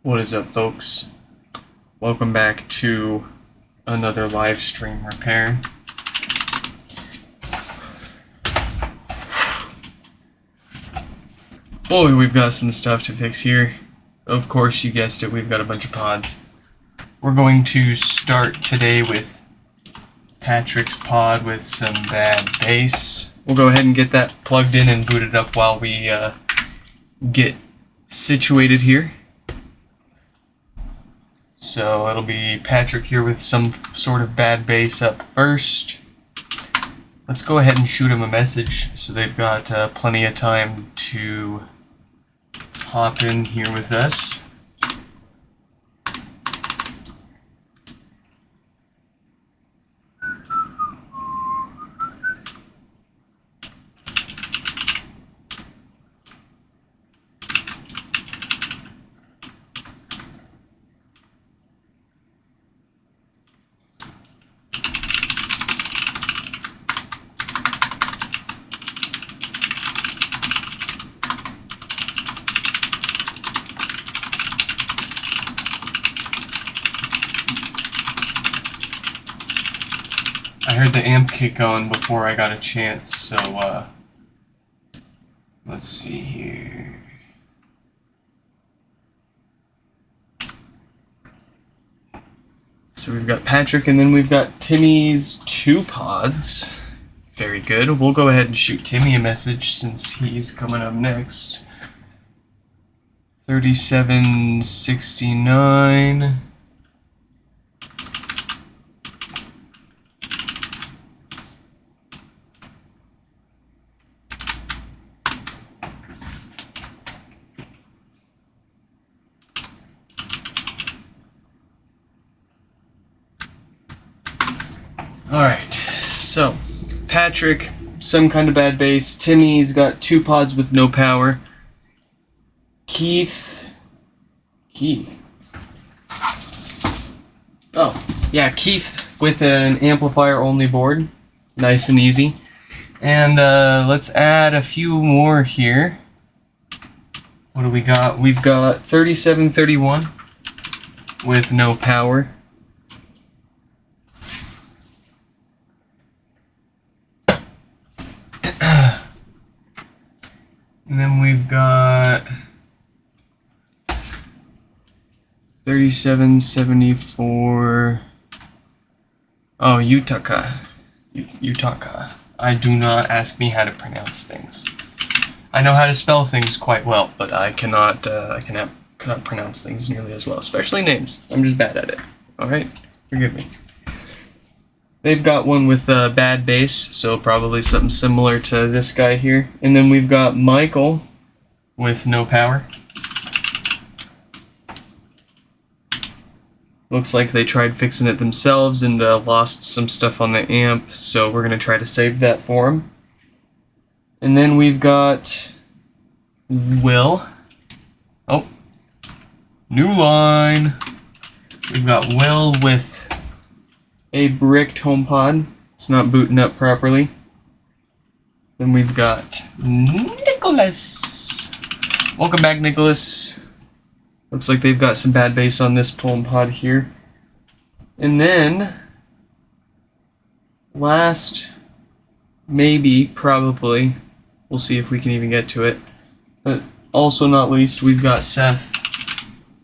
What is up, folks? Welcome back to another live stream repair. Boy, we've got some stuff to fix here. Of course, you guessed it, we've got a bunch of pods. We're going to start today with Patrick's pod with some bad bass. We'll go ahead and get that plugged in and booted up while we get situated here. So it'll be Patrick here with some sort of bad bass up first. Let's go ahead and shoot him a message so they've got plenty of time to hop in here with us. I heard the amp kick on before I got a chance, so let's see here. So we've got Patrick, and then we've got Timmy's two pods. Very good. We'll go ahead and shoot Timmy a message since he's coming up next. 3769. Alright, so Patrick, some kind of bad bass. Timmy's got two pods with no power. Keith. Oh, yeah, Keith with an amplifier only board. Nice and easy. And let's add a few more here. What do we got? We've got 3731 with no power. And then we've got 3774. Oh, Utaka. Do not ask me how to pronounce things. I know how to spell things quite well, but I cannot pronounce things nearly as well, especially names. I'm just bad at it. Alright? Forgive me. They've got one with bad bass, so probably something similar to this guy here. And then we've got Michael with no power. Looks like they tried fixing it themselves and lost some stuff on the amp, so we're going to try to save that for him. And then we've got Will. Oh, new line. We've got Will with a bricked HomePod. It's not booting up properly. Then we've got Nicholas. Welcome back, Nicholas. Looks like they've got some bad bass on this HomePod here. And then, last, maybe, probably, we'll see if we can even get to it, but also not least, we've got Seth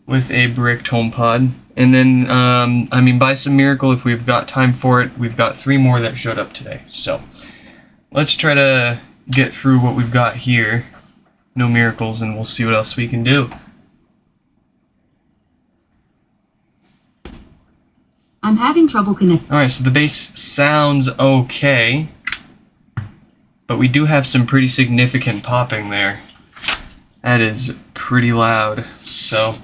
with a bricked HomePod. And then, by some miracle, if we've got time for it, we've got 3 more that showed up today. So, let's try to get through what we've got here. No miracles, and we'll see what else we can do. I'm having trouble connecting. Alright, so the bass sounds okay, but we do have some pretty significant popping there. That is pretty loud, so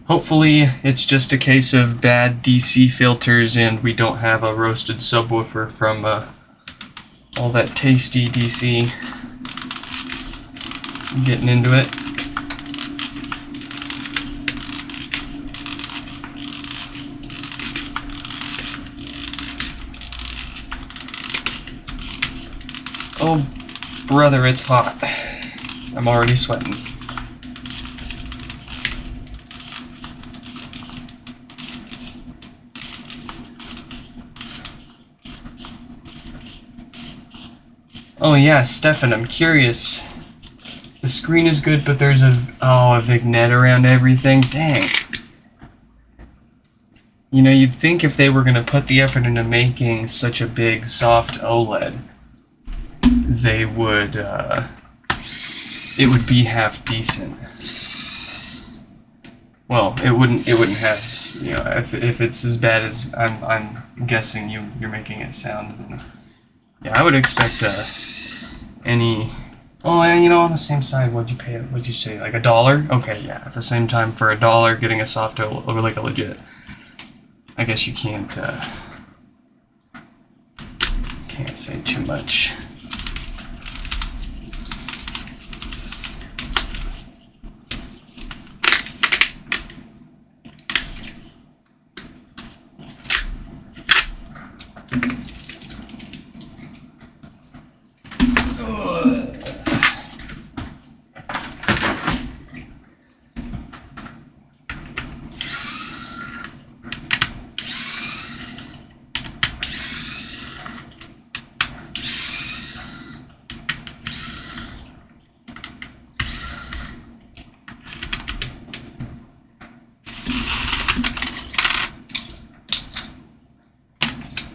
hopefully it's just a case of bad DC filters and we don't have a roasted subwoofer from all that tasty DC getting into it. Oh, brother, it's hot. I'm already sweating. Oh yeah, Stefan, I'm curious. The screen is good, but there's a vignette around everything. Dang. You know, you'd think if they were going to put the effort into making such a big, soft OLED, they would, it would be half decent. Well, it wouldn't have, you know, if it's as bad as I'm guessing you're making it sound, then, yeah, I would expect, any, oh, and you know, on the same side, what'd you say, like $1? Okay, yeah, at the same time, for $1, getting a soft OLED, like a legit, I guess you can't say too much.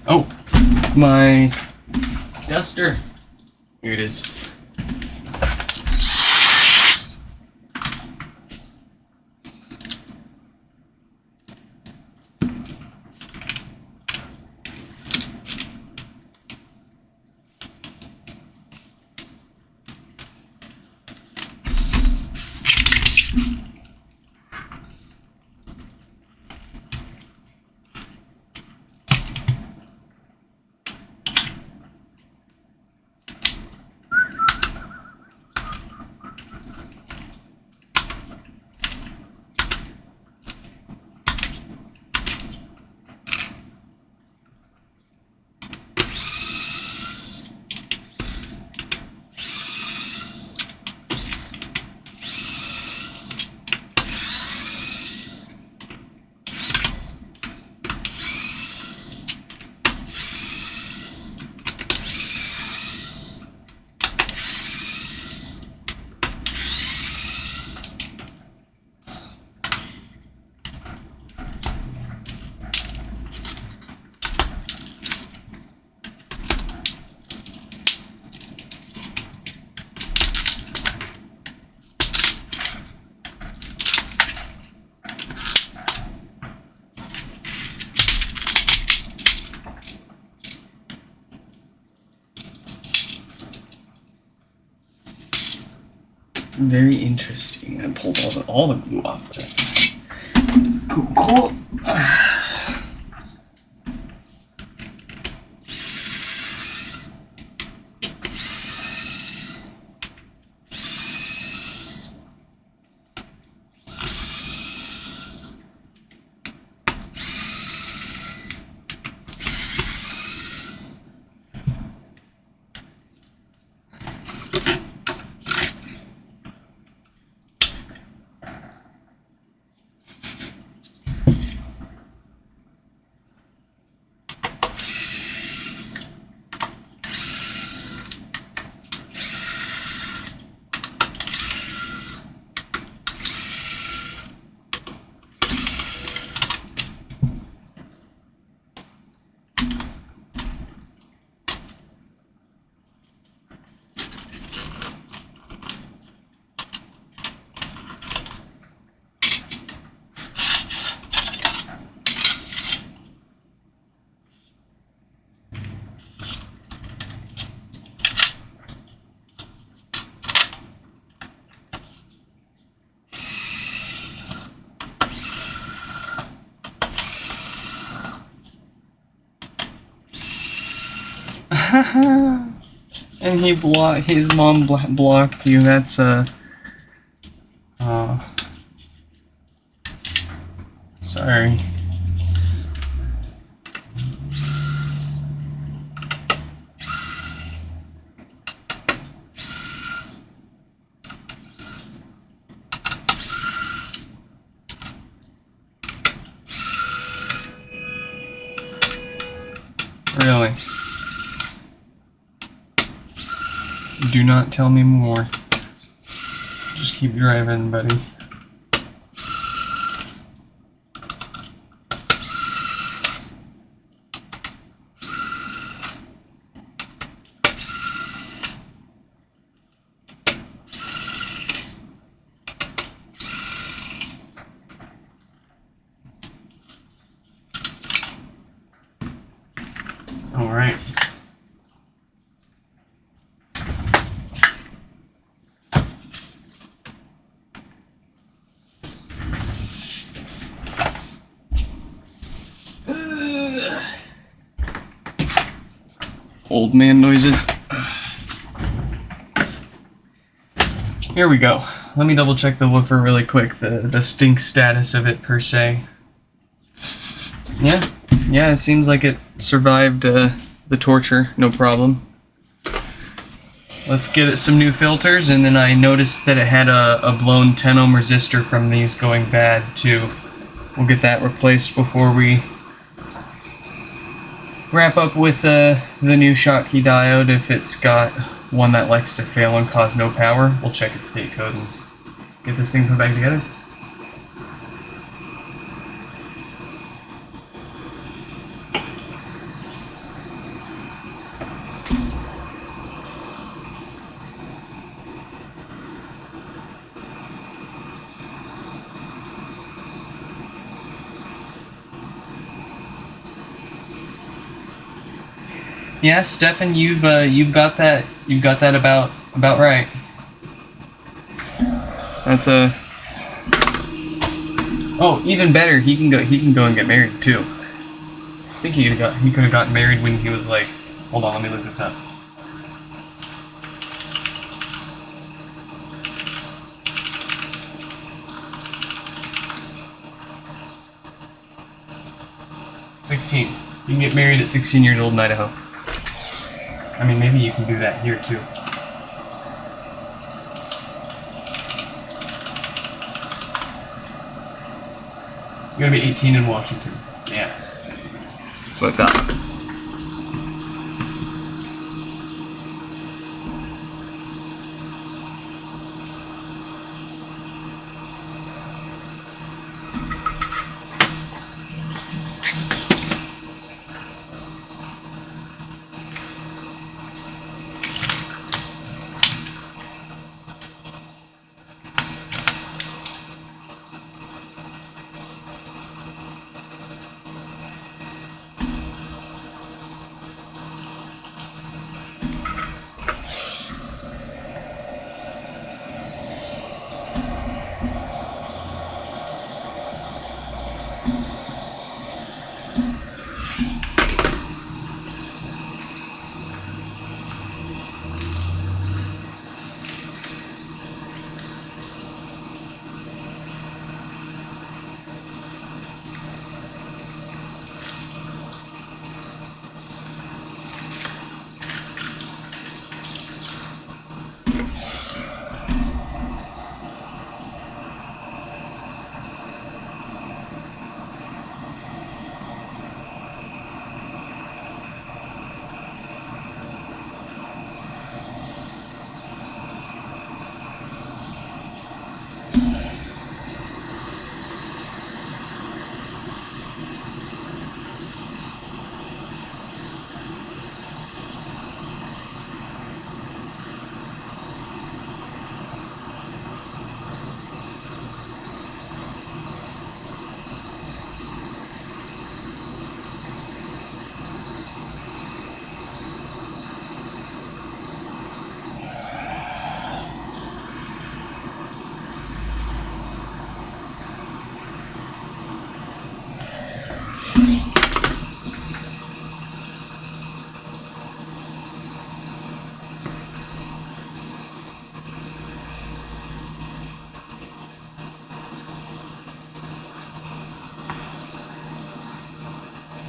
Oh, my duster. Here it is. Very interesting. I pulled all the glue off of it. Cool. And his mom blocked you. That's sorry. Really? Do not tell me more. Just keep driving, buddy. All right. Old man noises. Here we go. Let me double check the woofer really quick, the stink status of it per se. Yeah, it seems like it survived the torture, no problem. Let's get it some new filters, and then I noticed that it had a blown 10 ohm resistor from these going bad too. We'll get that replaced before we wrap up with the new Schottky diode. If it's got one that likes to fail and cause no power, we'll check its state code and get this thing put back together. Yeah, Stefan, you've got that about right. That's a oh, even better. He can go and get married too. I think he could have gotten married when he was like, hold on, let me look this up. "16. You can get married at 16 years old in Idaho." I mean, maybe you can do that here too. You gotta be 18 in Washington. Yeah. That's what I thought.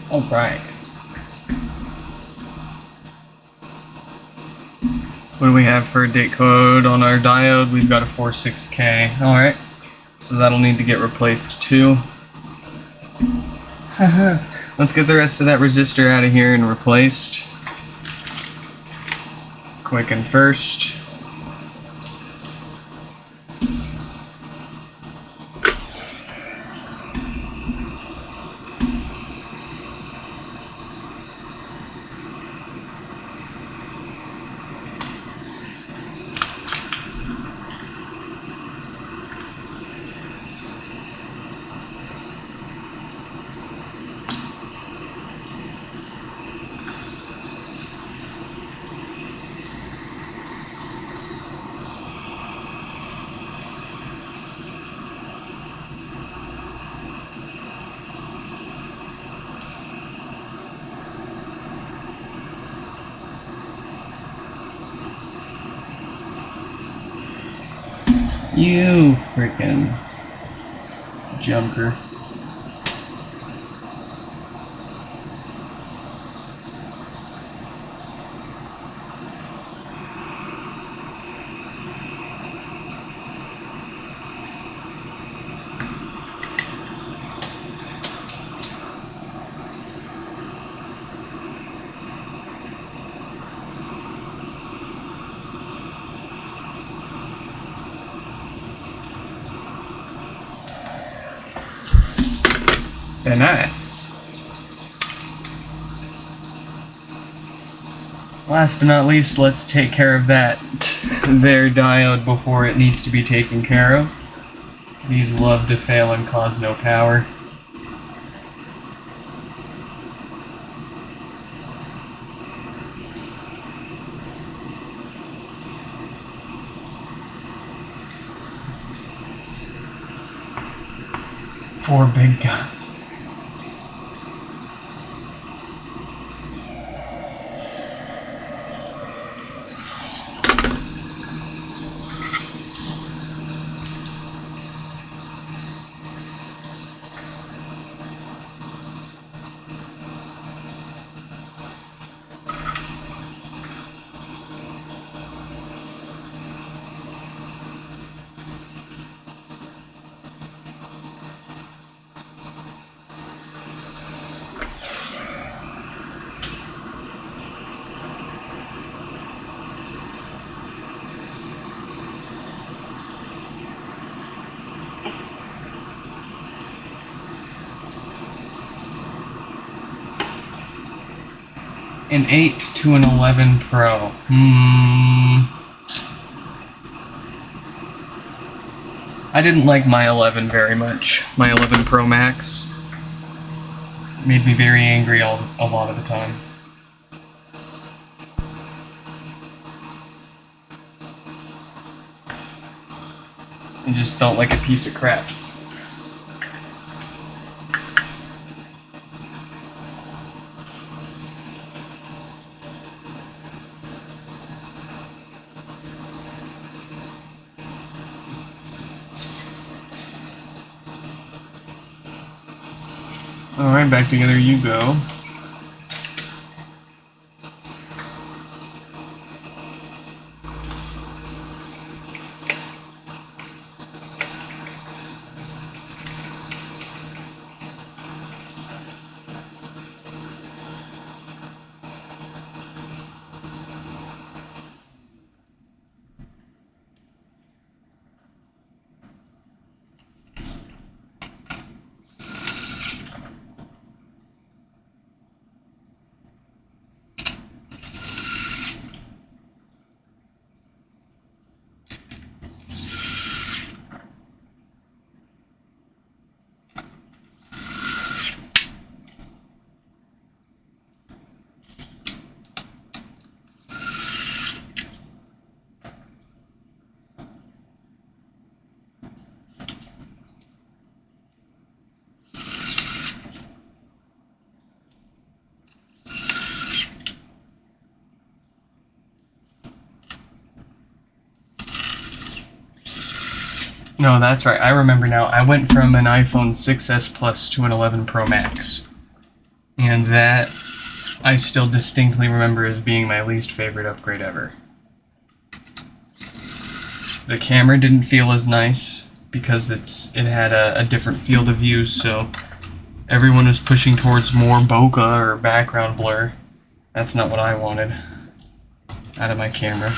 All right. What do we have for a date code on our diode? We've got a 46K. All right. So that'll need to get replaced too. Let's get the rest of that resistor out of here and replaced. quicken first. You freaking junker. Nice. Last but not least, let's take care of that there diode before it needs to be taken care of. These love to fail and cause no power. Four big guns. An 8 to an 11 Pro. I didn't like my 11 very much. My 11 Pro Max made me very angry a lot of the time. It just felt like a piece of crap. Alright, back together you go. No, that's right. I remember now. I went from an iPhone 6s Plus to an 11 Pro Max. And that I still distinctly remember as being my least favorite upgrade ever. The camera didn't feel as nice because it had a different field of view, so everyone was pushing towards more bokeh or background blur. That's not what I wanted. out of my camera.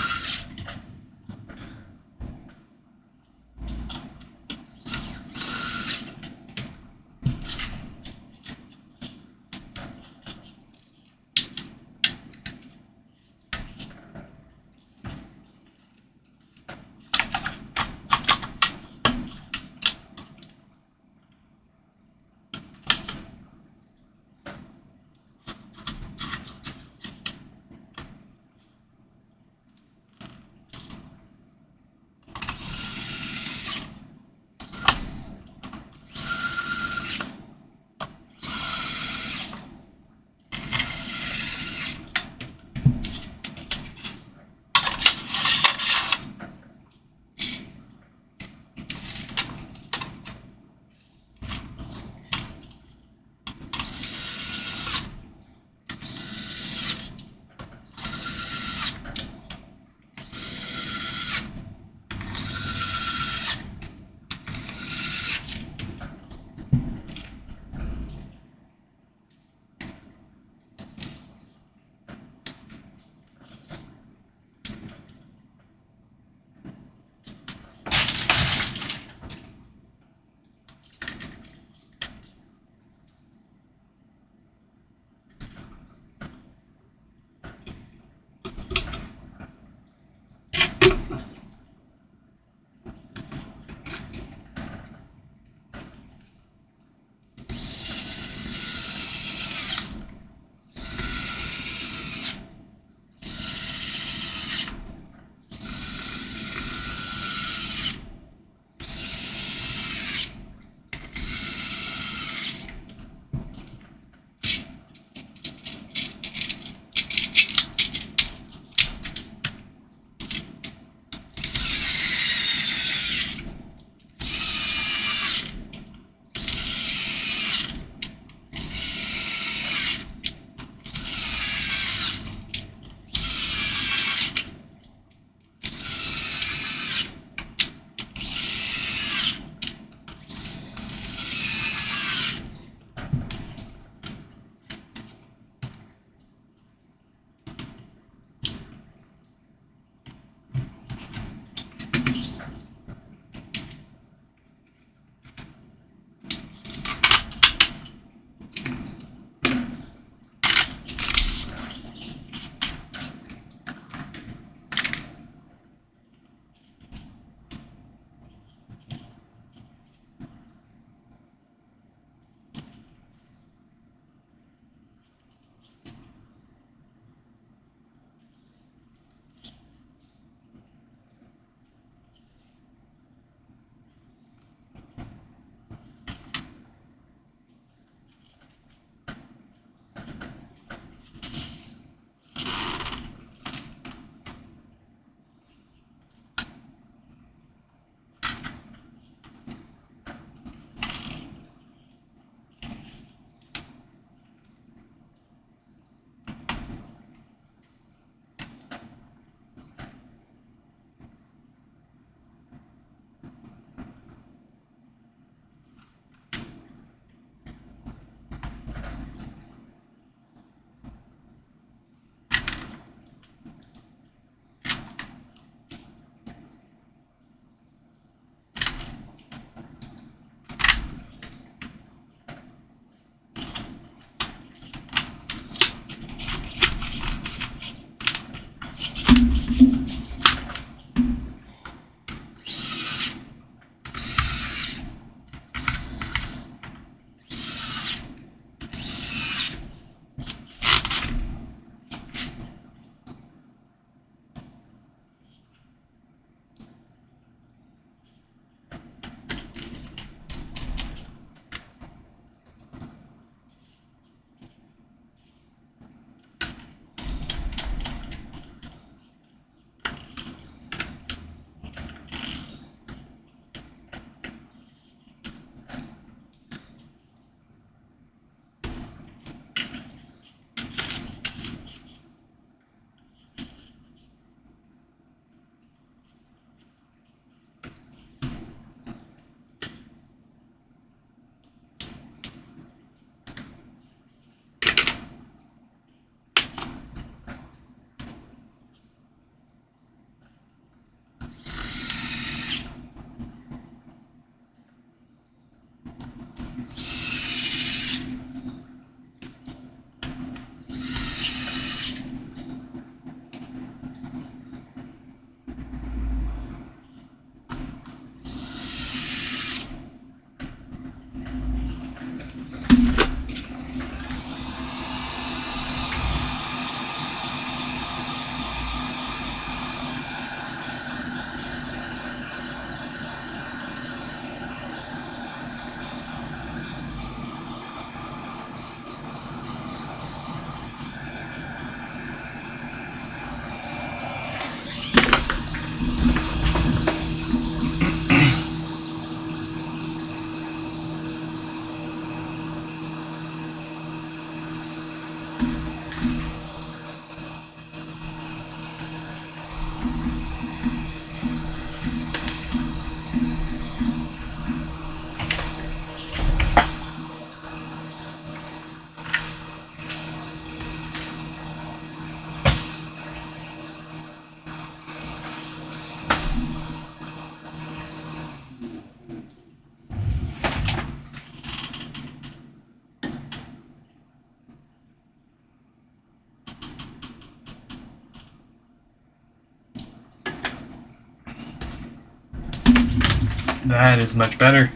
That is much better.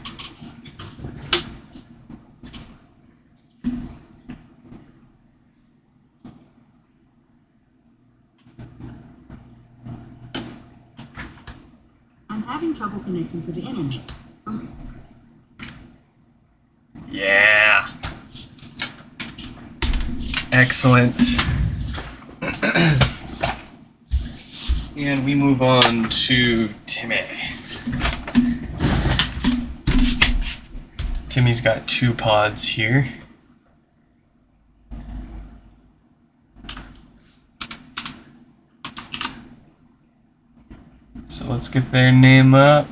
I'm having trouble connecting to the internet. Yeah. Excellent. And we move on to Timmy. Timmy's got 2 pods here. So let's get their name up.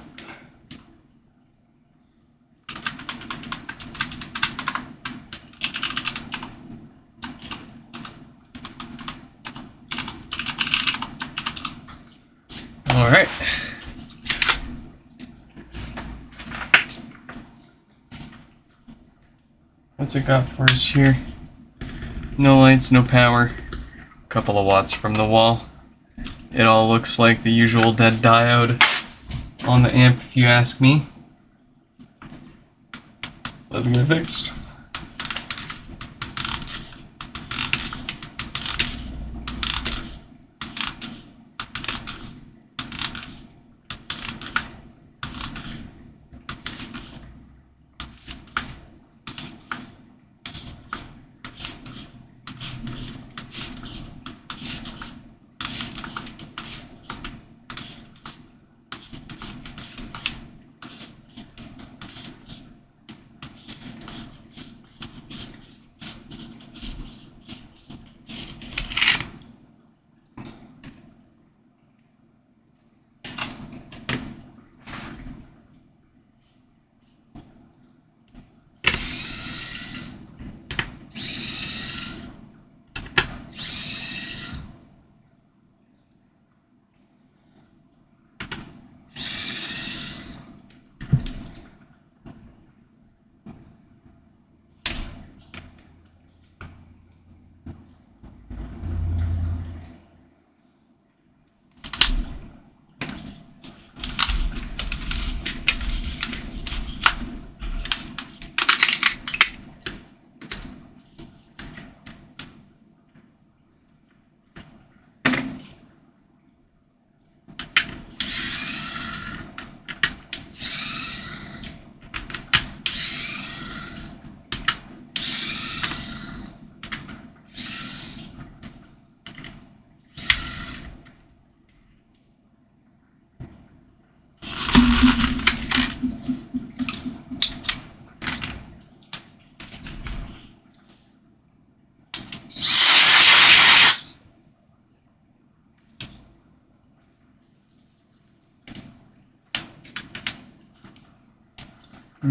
All right. What's it got for us here? No lights, no power. Couple of watts from the wall. It all looks like the usual dead diode on the amp, if you ask me. Let's get it fixed.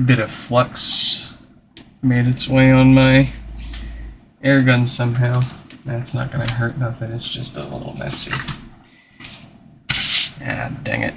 Bit of flux made its way on my air gun somehow. That's not gonna hurt nothing, it's just a little messy. Ah, dang it.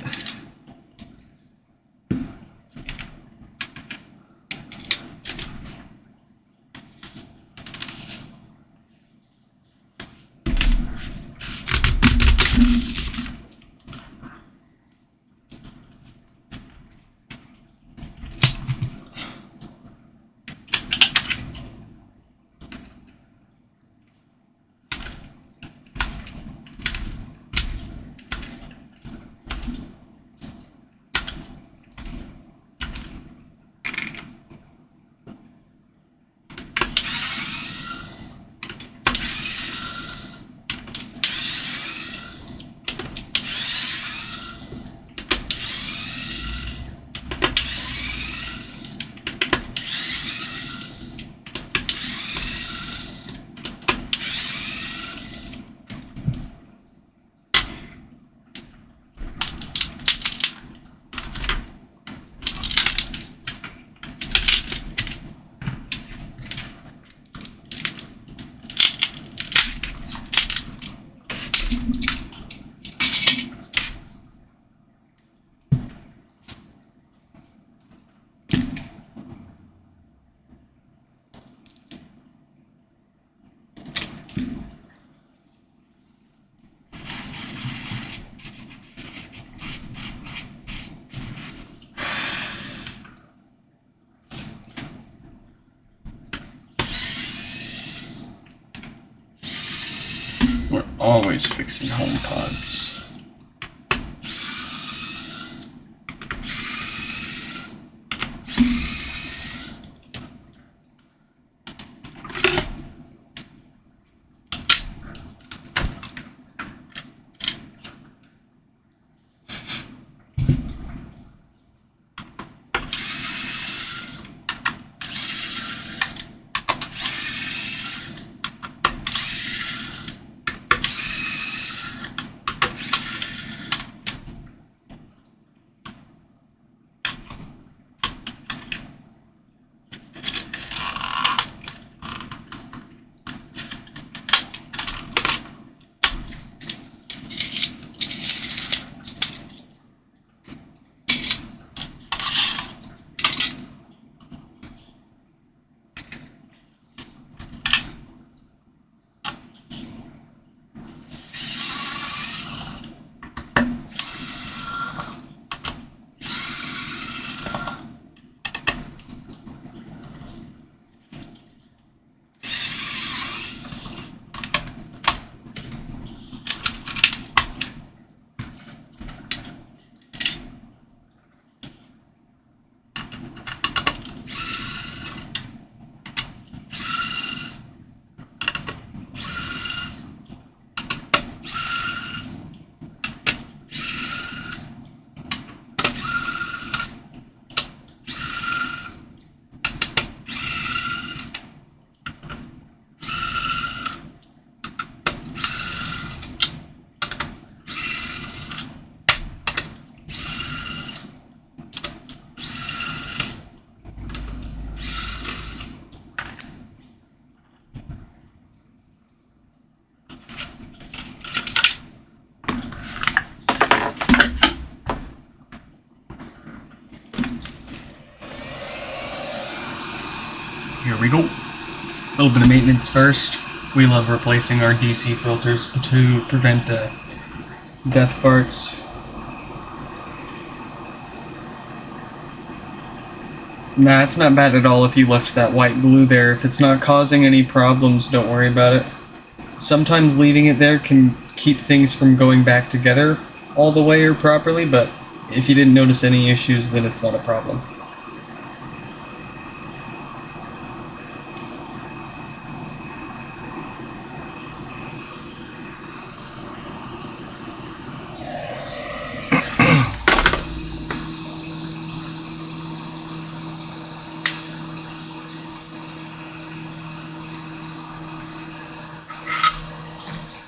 Always fixing HomePods. Here we go. A little bit of maintenance first. We love replacing our DC filters to prevent death farts. Nah, it's not bad at all if you left that white glue there. If it's not causing any problems, don't worry about it. Sometimes leaving it there can keep things from going back together all the way or properly, but if you didn't notice any issues, then it's not a problem.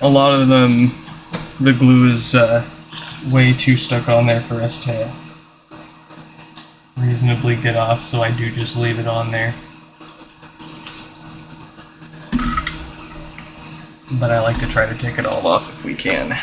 A lot of them, the glue is way too stuck on there for us to reasonably get off, so I do just leave it on there. But I like to try to take it all off if we can.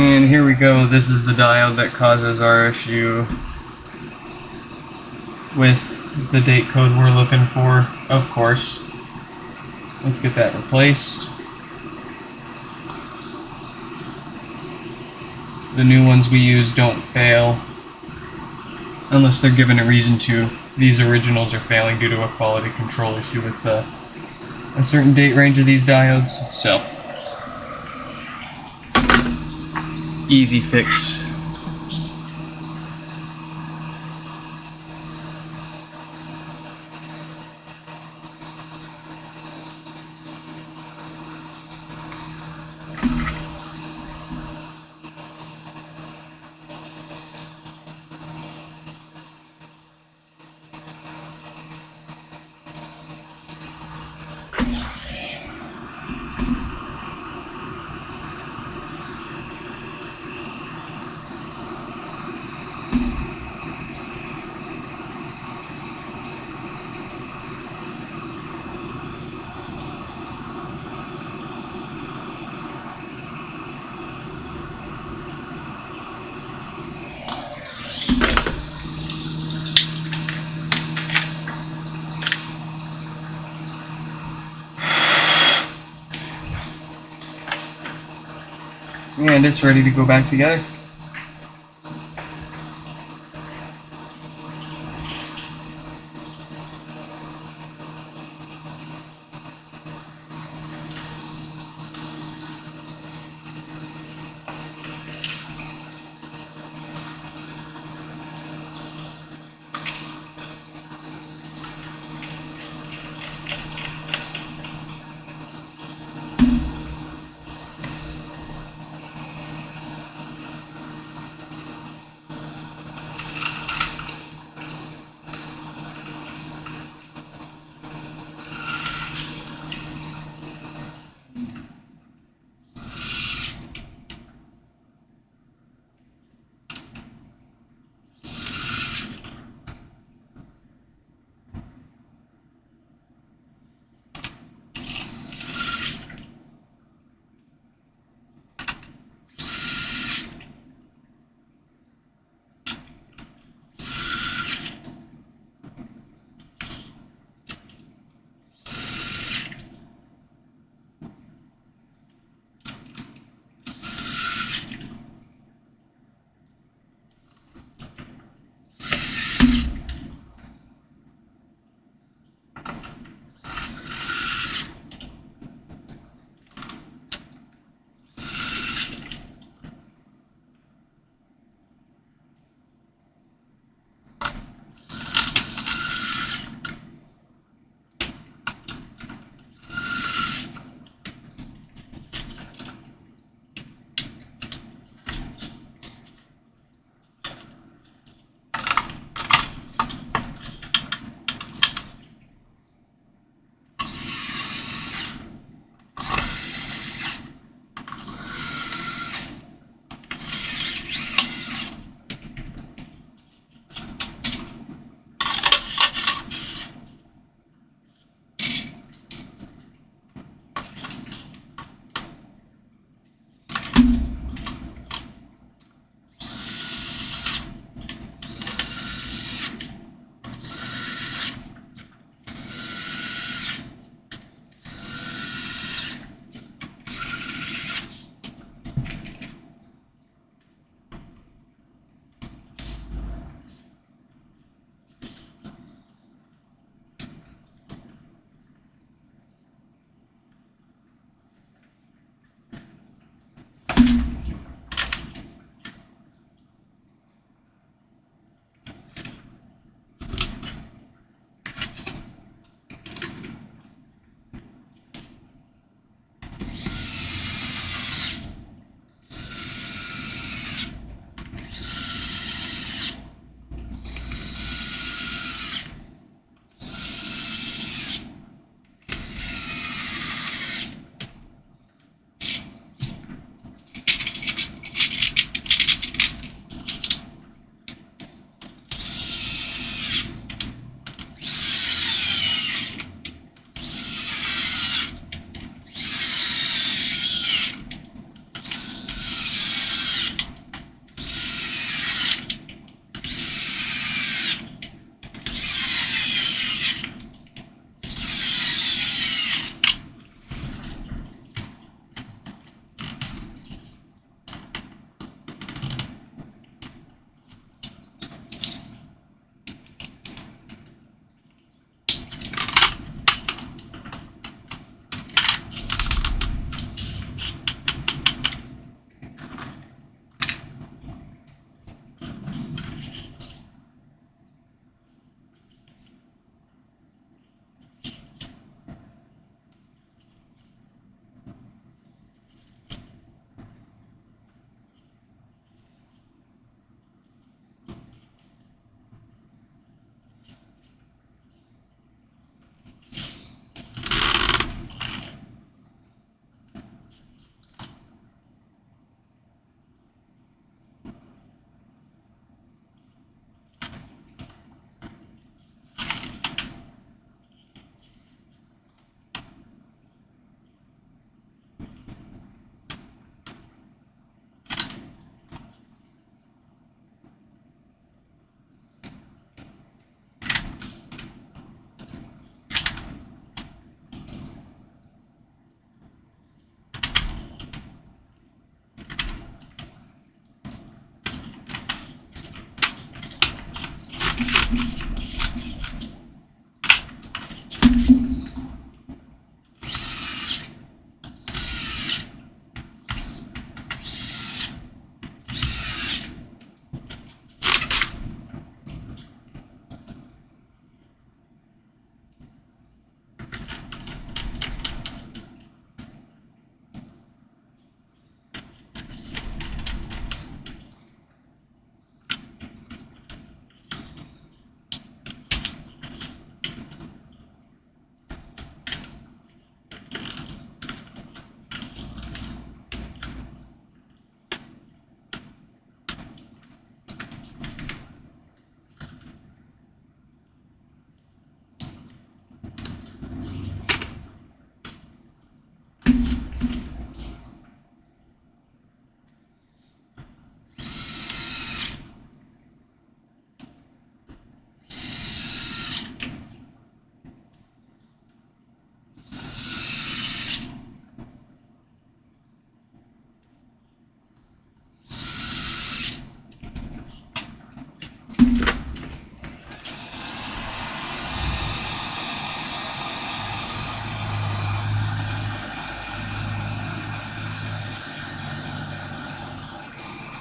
And here we go, this is the diode that causes our issue with the date code we're looking for, of course. Let's get that replaced. The new ones we use don't fail unless they're given a reason to. These originals are failing due to a quality control issue with a certain date range of these diodes, so easy fix. And it's ready to go back together.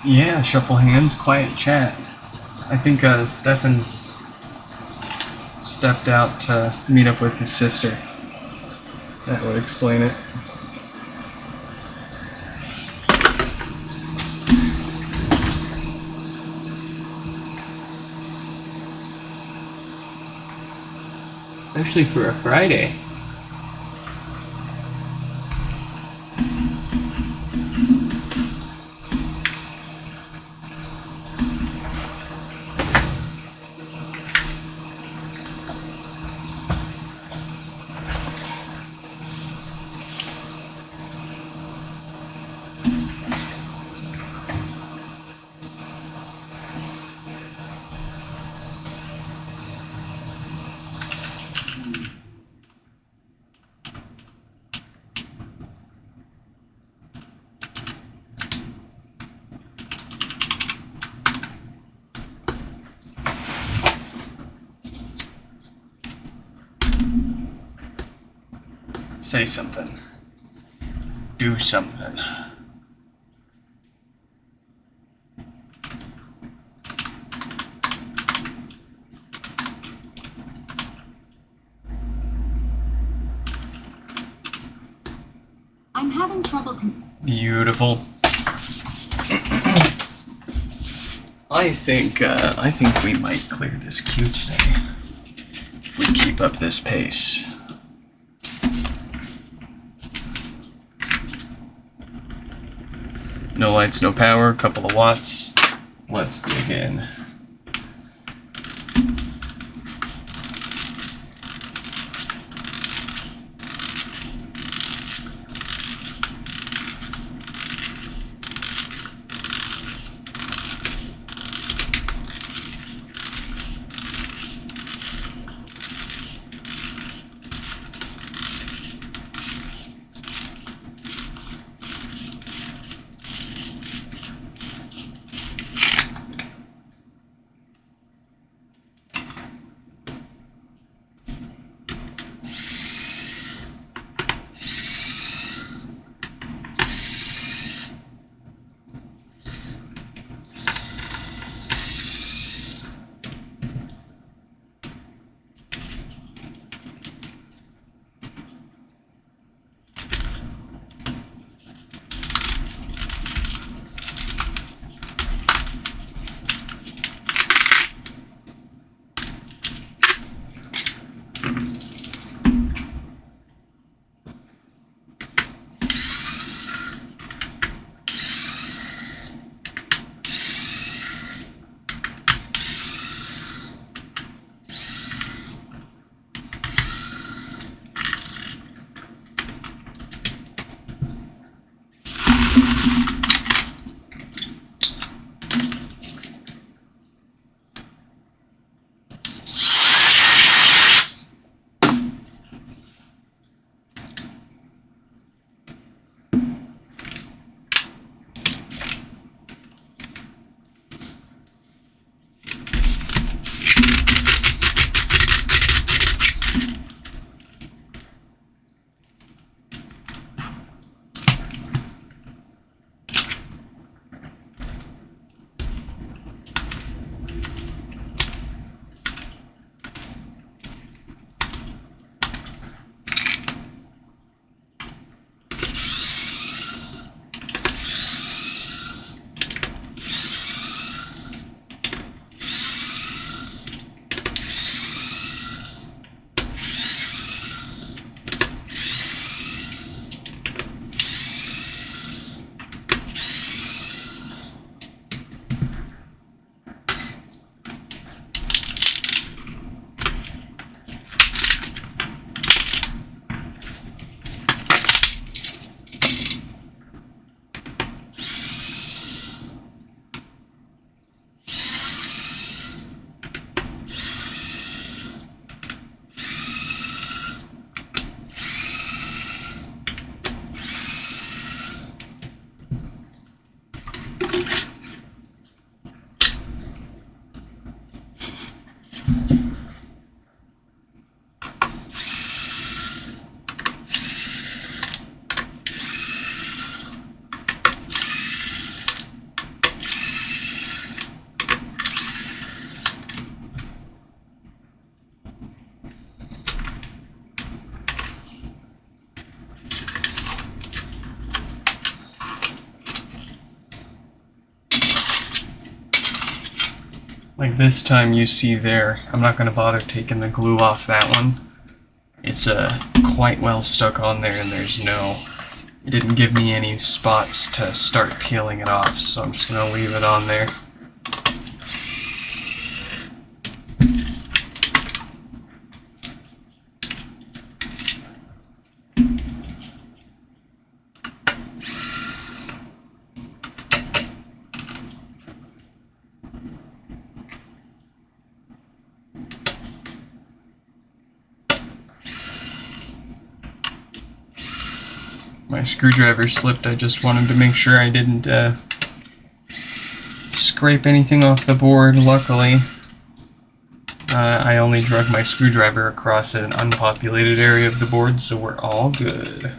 Yeah, shuffle hands, quiet chat. I think Stefan's stepped out to meet up with his sister. That would explain it. Especially for a Friday. Say something. Do something. I'm having trouble Beautiful. I think we might clear this queue today if we keep up this pace. No lights, no power, couple of watts. Let's dig in. Like this time you see there, I'm not going to bother taking the glue off that one. It's quite well stuck on there, and it didn't give me any spots to start peeling it off, so I'm just going to leave it on there. My screwdriver slipped. I just wanted to make sure I didn't scrape anything off the board. Luckily, I only drug my screwdriver across an unpopulated area of the board, so we're all good.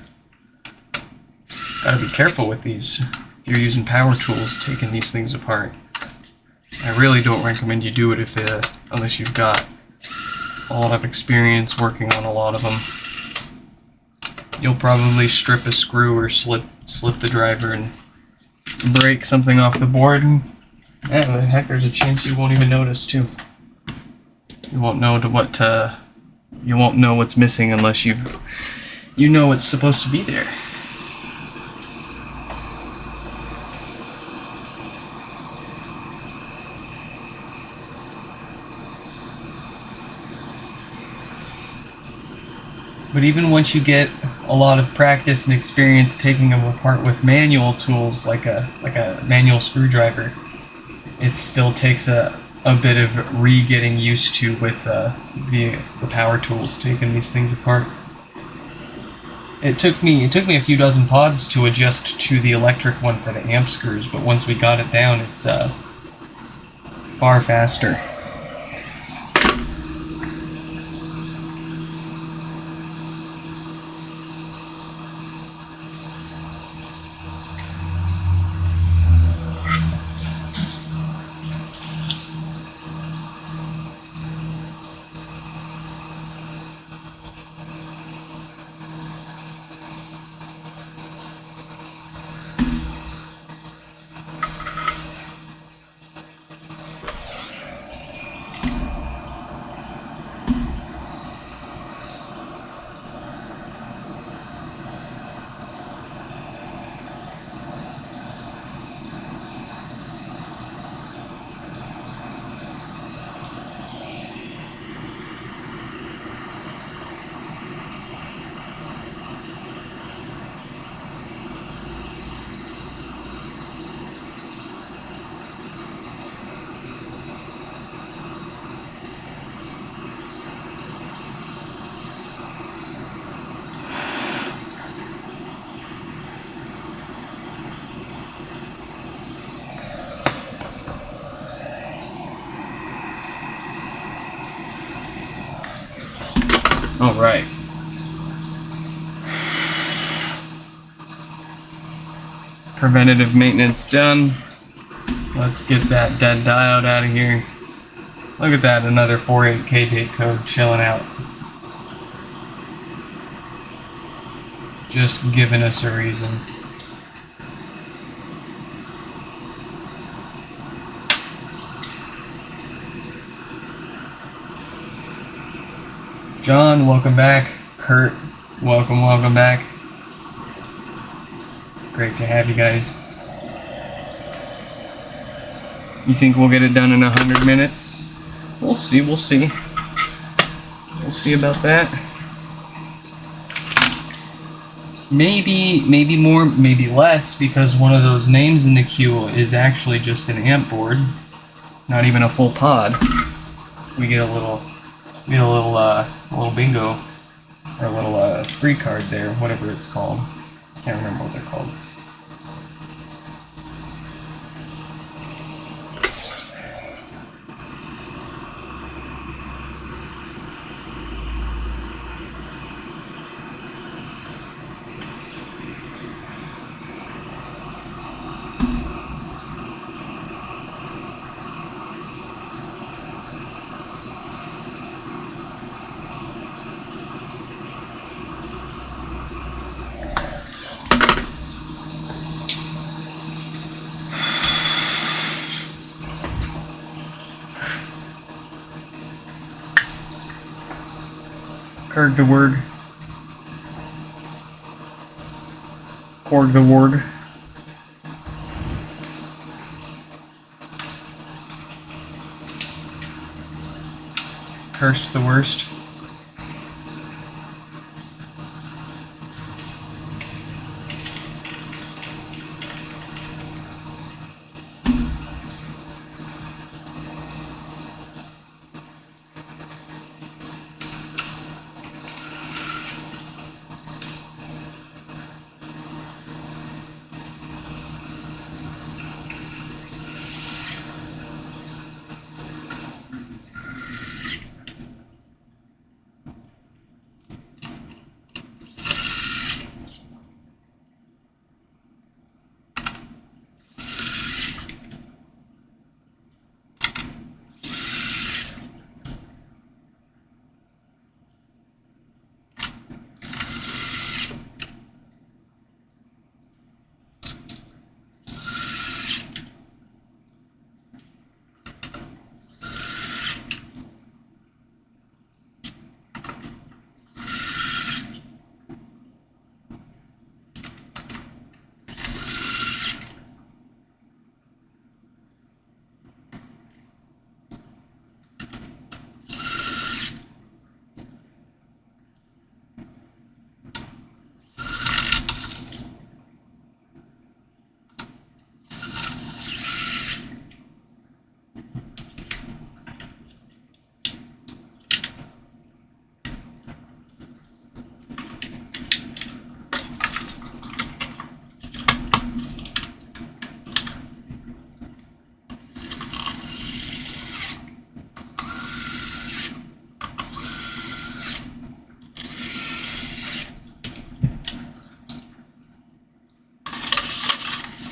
Gotta be careful with these if you're using power tools, taking these things apart. I really don't recommend you do it unless you've got a lot of experience working on a lot of them. You'll probably strip a screw or slip the driver and break something off the board, and heck, there's a chance you won't even notice too. You won't know you won't know what's missing unless you know what's supposed to be there. But even once you get a lot of practice and experience taking them apart with manual tools like a manual screwdriver, it still takes a bit of getting used to with the power tools, taking these things apart. It took me a few dozen pods to adjust to the electric one for the amp screws, but once we got it down, it's far faster. All right. Preventative maintenance done. Let's get that dead diode out of here. Look at that, another 48K date code chilling out. Just giving us a reason. John, welcome back. Kurt, welcome back. Great to have you guys. You think we'll get it done in 100 minutes? We'll see. We'll see about that. Maybe more, maybe less, because one of those names in the queue is actually just an amp board, not even a full pod. We get a little bingo, or a little free card there, whatever it's called. Can't remember what they're called. Kurg the Wurg. Korg the Warg. Cursed the Worst.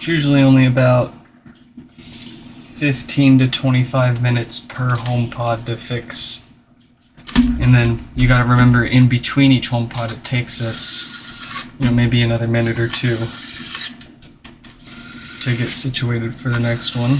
It's usually only about 15 to 25 minutes per HomePod to fix. And then you gotta remember, in between each HomePod, it takes us, maybe another minute or two to get situated for the next one.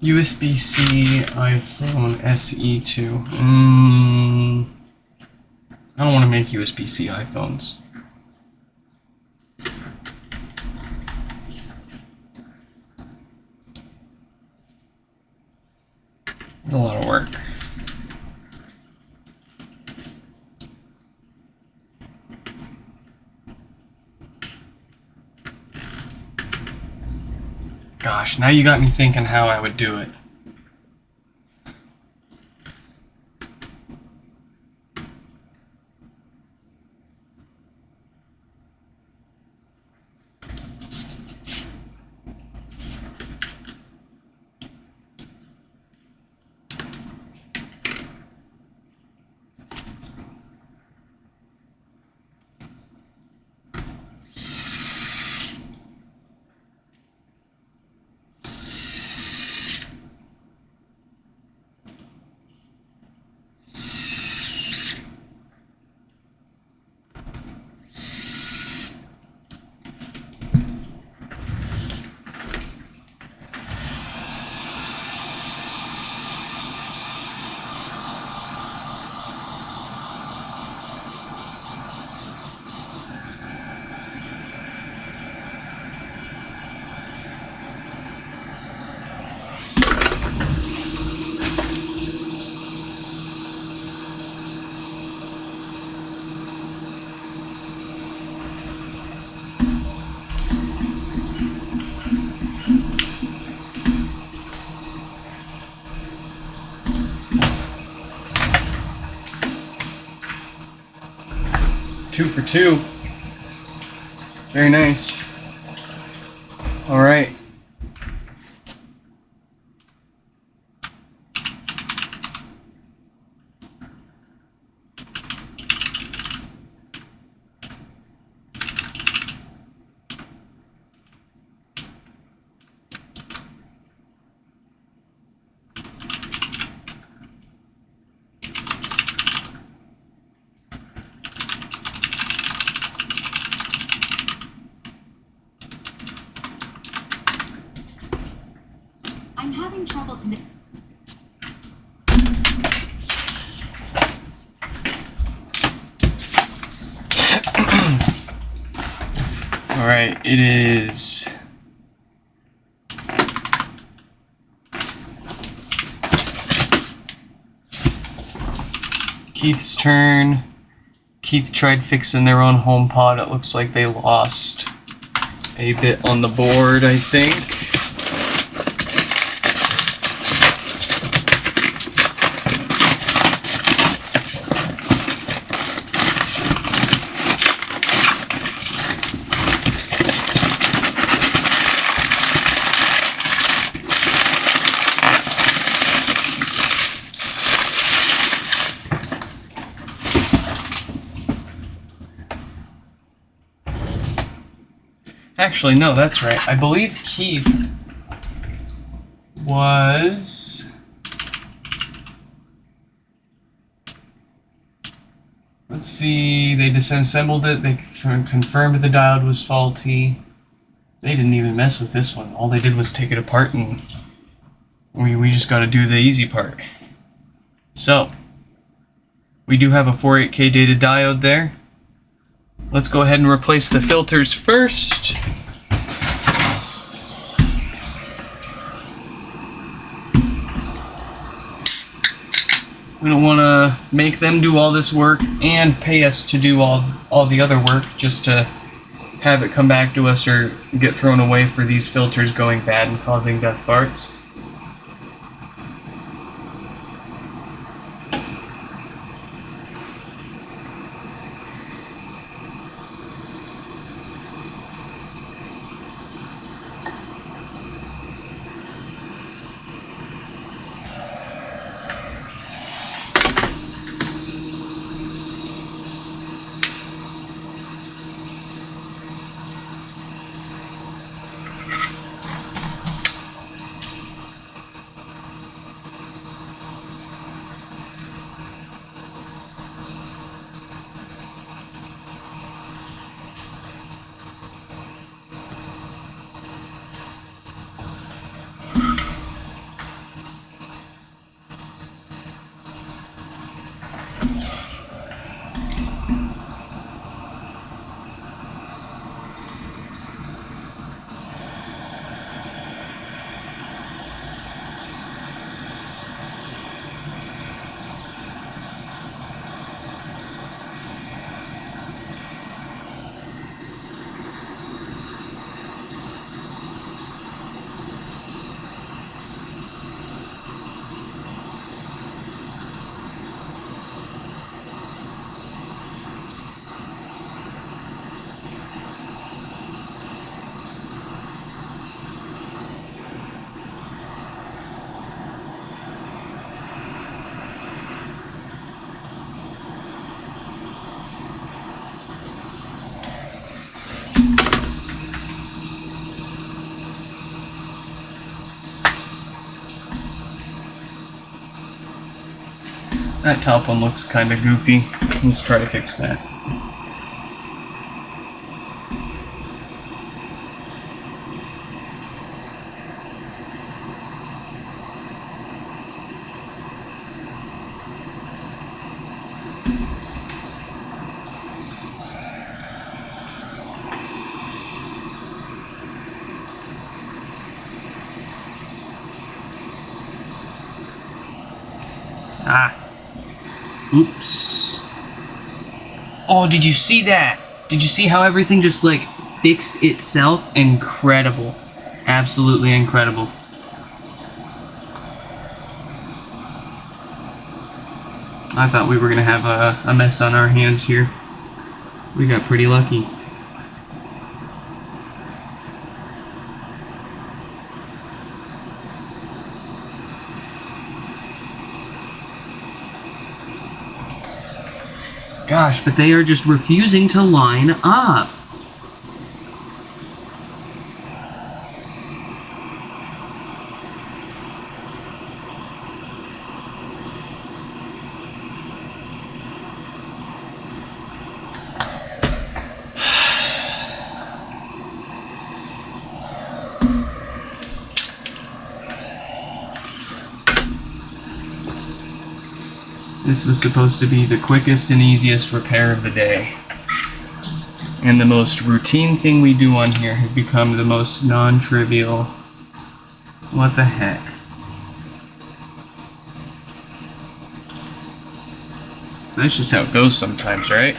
USB-C iPhone SE2. I don't want to make USB-C iPhones. It's a lot of work. Gosh, now you got me thinking how I would do it. Two for two. Very nice. All right. I'm having trouble connecting. All right, it is Keith's turn. Keith tried fixing their own HomePod. It looks like they lost a bit on the board, I think. Actually, no, that's right. I believe Keith was... Let's see, they disassembled it, they confirmed the diode was faulty. They didn't even mess with this one. All they did was take it apart and we just got to do the easy part. So, we do have a 48K data diode there. Let's go ahead and replace the filters first. We don't want to make them do all this work and pay us to do all the other work just to have it come back to us or get thrown away for these filters going bad and causing death farts. That top one looks kind of goofy. Let's try to fix that. Oops. Oh, did you see that? Did you see how everything just, like, fixed itself? Incredible. Absolutely incredible. I thought we were going to have a mess on our hands here. We got pretty lucky. Gosh, but they are just refusing to line up. This was supposed to be the quickest and easiest repair of the day. And the most routine thing we do on here has become the most non-trivial. What the heck? That's just how it goes sometimes, right?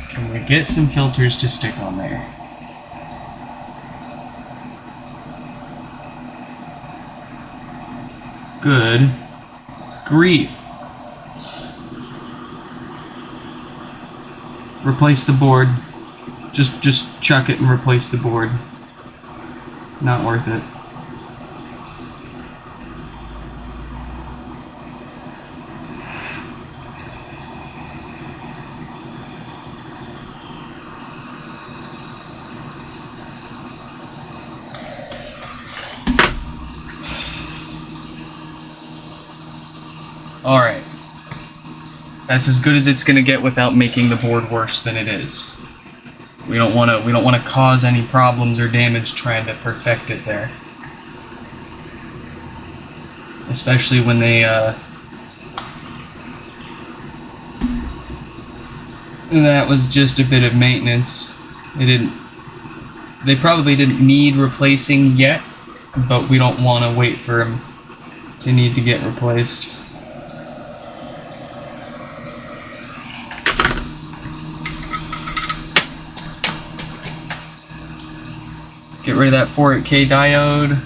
Can we get some filters to stick on there? Good grief. Replace the board. Just chuck it and replace the board. Not worth it. Alright. That's as good as it's gonna get without making the board worse than it is. We don't wanna cause any problems or damage trying to perfect it there. Especially when they that was just a bit of maintenance. They probably didn't need replacing yet, but we don't want to wait for them to need to get replaced. Get rid of that 4K diode.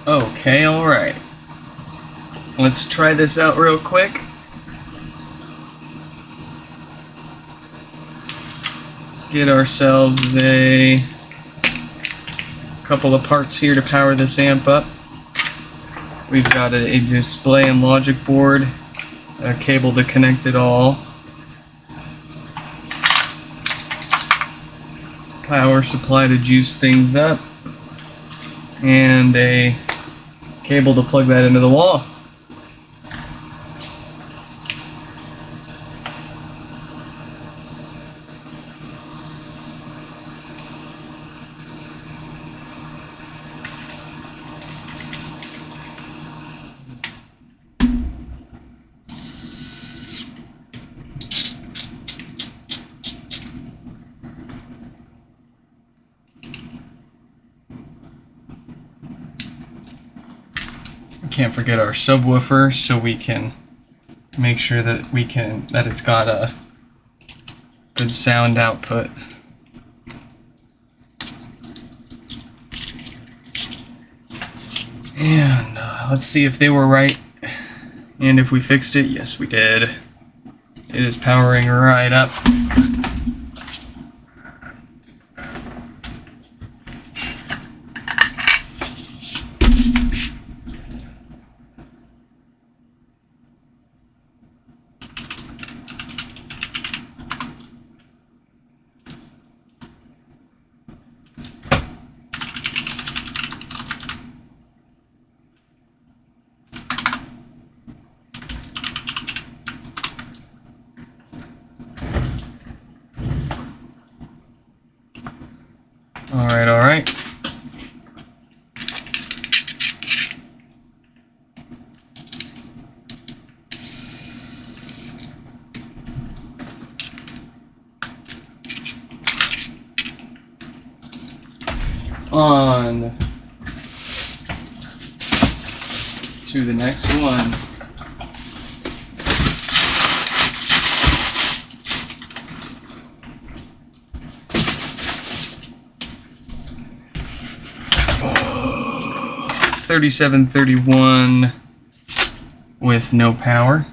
Okay, alright. Let's try this out real quick. Let's get ourselves a couple of parts here to power this amp up. We've got a display and logic board, a cable to connect it all, power supply to juice things up, and a cable to plug that into the wall. Can't forget our subwoofer, so we can make sure that it's got a good sound output. And let's see if they were right. And if we fixed it, yes we did. It is powering right up. All right. On to the next one. Oh, 3731 with no power.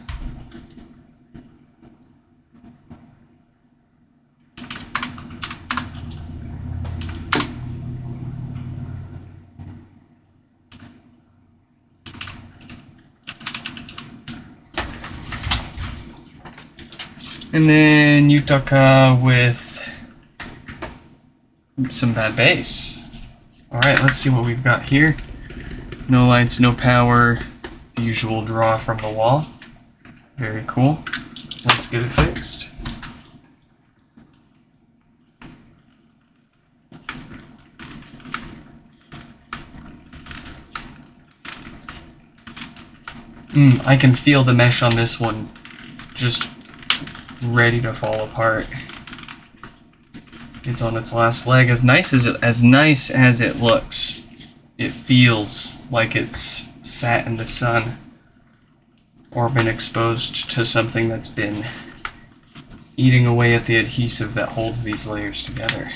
And then Yutaka with some bad bass. Alright, let's see what we've got here. No lights, no power, the usual draw from the wall. Very cool. Let's get it fixed. I can feel the mesh on this one just ready to fall apart. It's on its last leg. As nice as it looks, it feels like it's sat in the sun or been exposed to something that's been eating away at the adhesive that holds these layers together.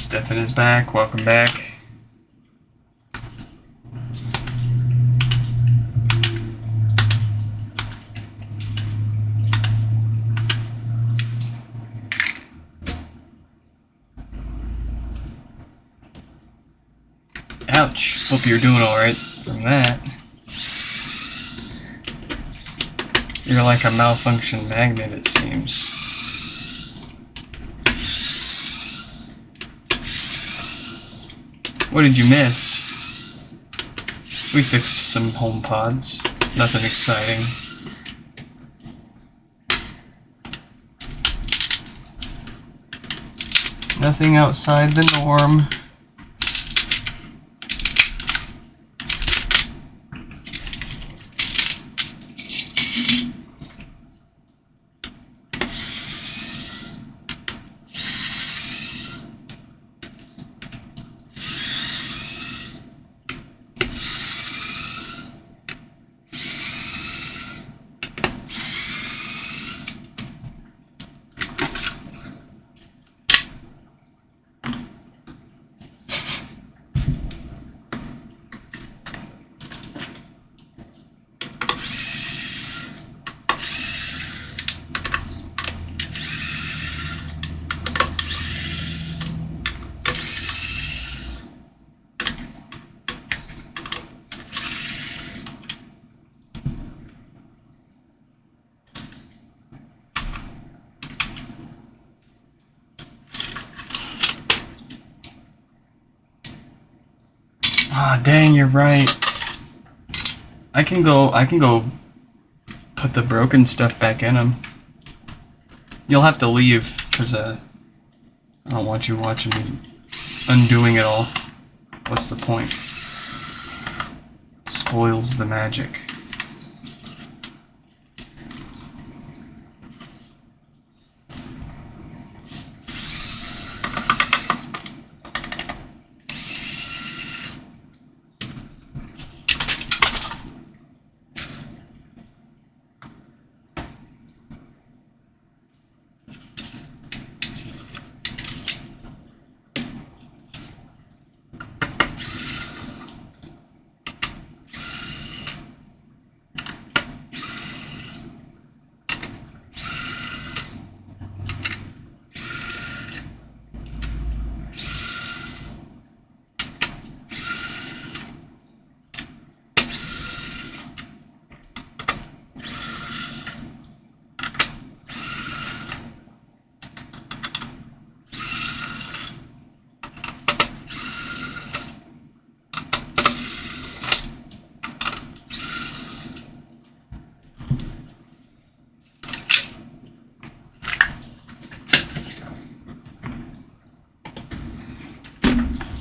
Stefan is back. Welcome back. Ouch. Hope you're doing alright from that. You're like a malfunction magnet, it seems. What did you miss? We fixed some HomePods. Nothing exciting. Nothing outside the norm. Ah, dang, you're right. I can go put the broken stuff back in them. You'll have to leave, because I don't want you watching me undoing it all. What's the point? Spoils the magic.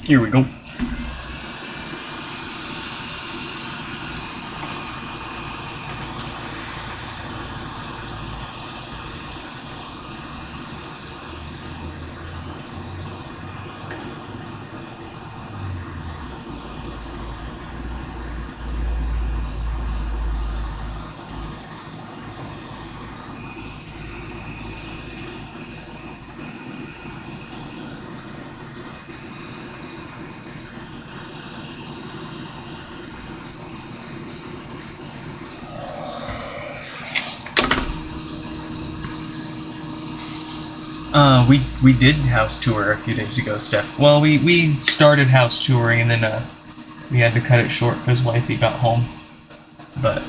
Here we go. We did house tour a few days ago, Steph. Well, we started house touring and then we had to cut it short because wifey got home. But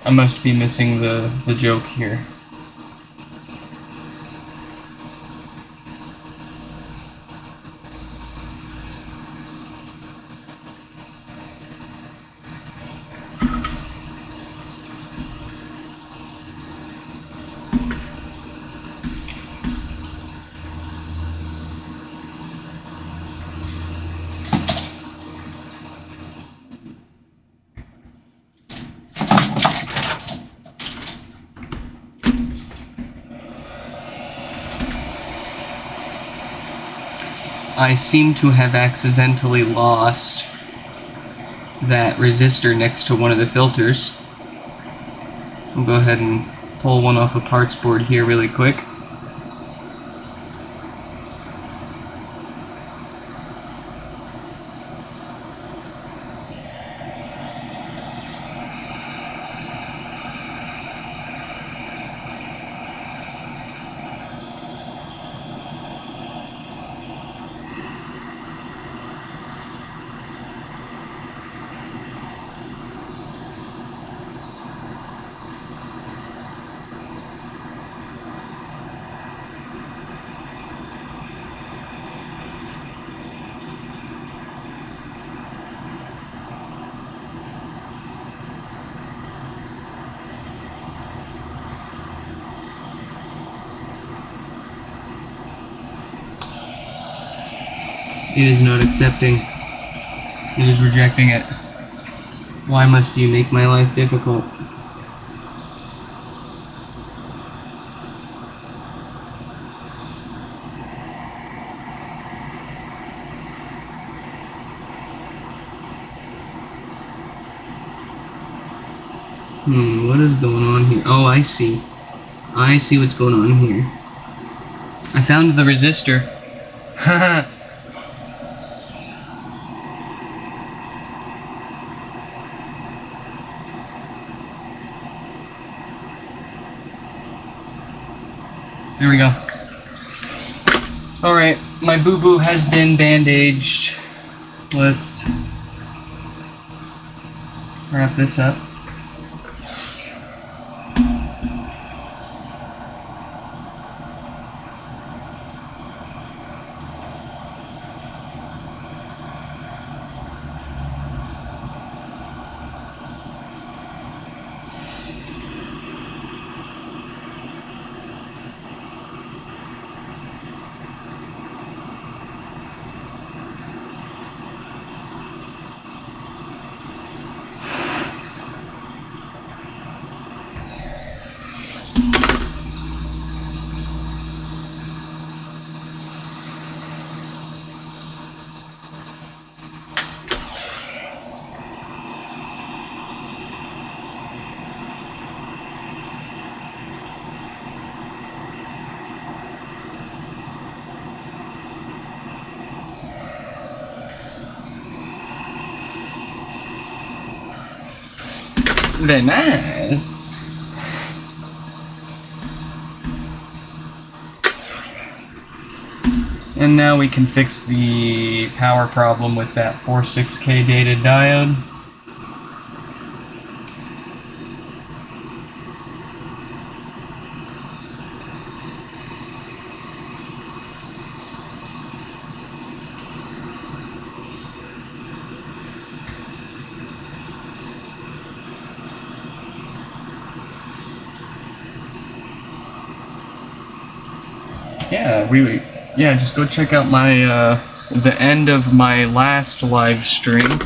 I must be missing the joke here. I seem to have accidentally lost that resistor next to one of the filters. I'll go ahead and pull one off a parts board here really quick. It is not accepting. It is rejecting it. Why must you make my life difficult? What is going on here? Oh, I see. I see what's going on here. I found the resistor. Haha. There we go. Alright, my boo-boo has been bandaged. Let's wrap this up. Very nice. And now we can fix the power problem with that 46K dated diode. Yeah, just go check out my the end of my last live stream.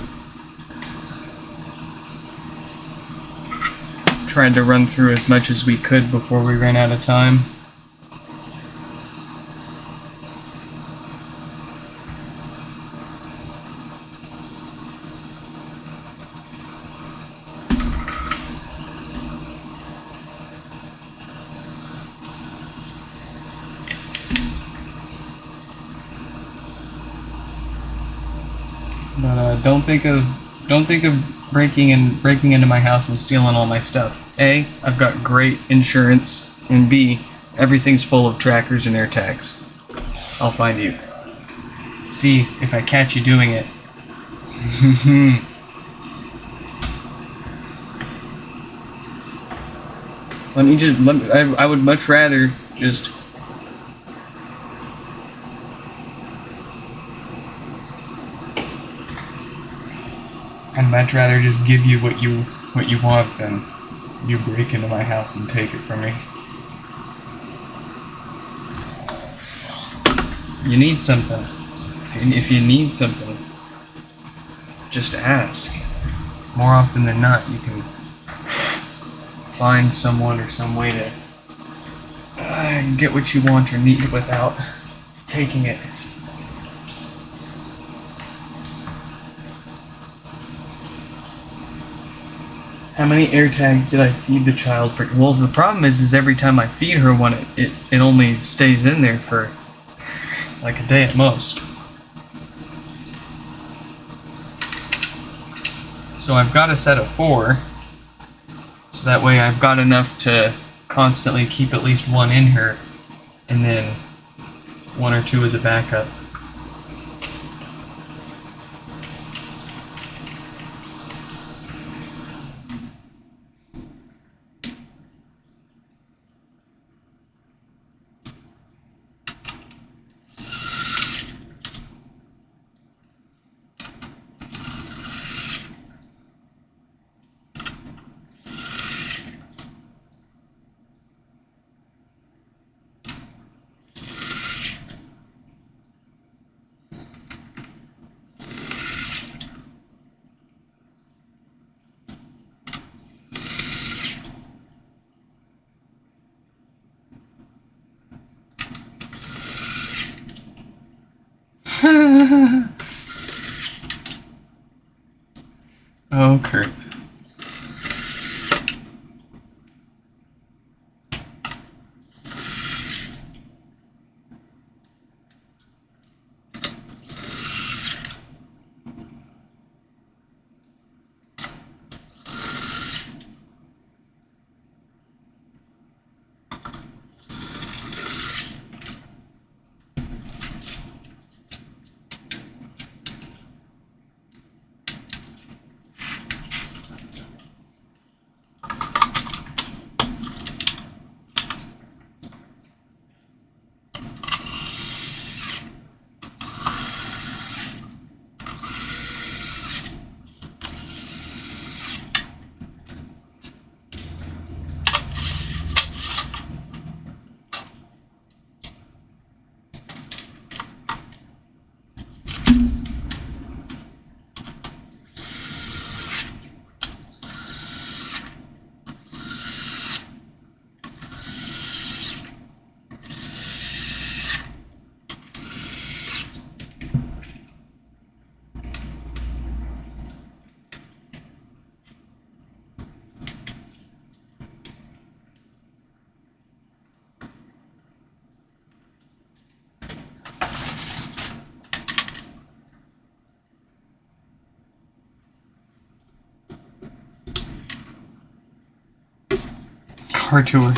Tried to run through as much as we could before we ran out of time. But don't think of breaking into my house and stealing all my stuff. A, I've got great insurance, and B, everything's full of trackers and air tags. I'll find you. C, if I catch you doing it. I would much rather just give you what you want than you break into my house and take it from me. You need something. If you need something, just ask. More often than not, you can find someone or some way to get what you want or need without taking it. How many air tags did I feed the child for? Well, the problem is every time I feed her one, it only stays in there for like a day at most. So I've got a set of 4, so that way I've got enough to constantly keep at least one in her, and then 1 or 2 as a backup. Oh, Kurt. car tour.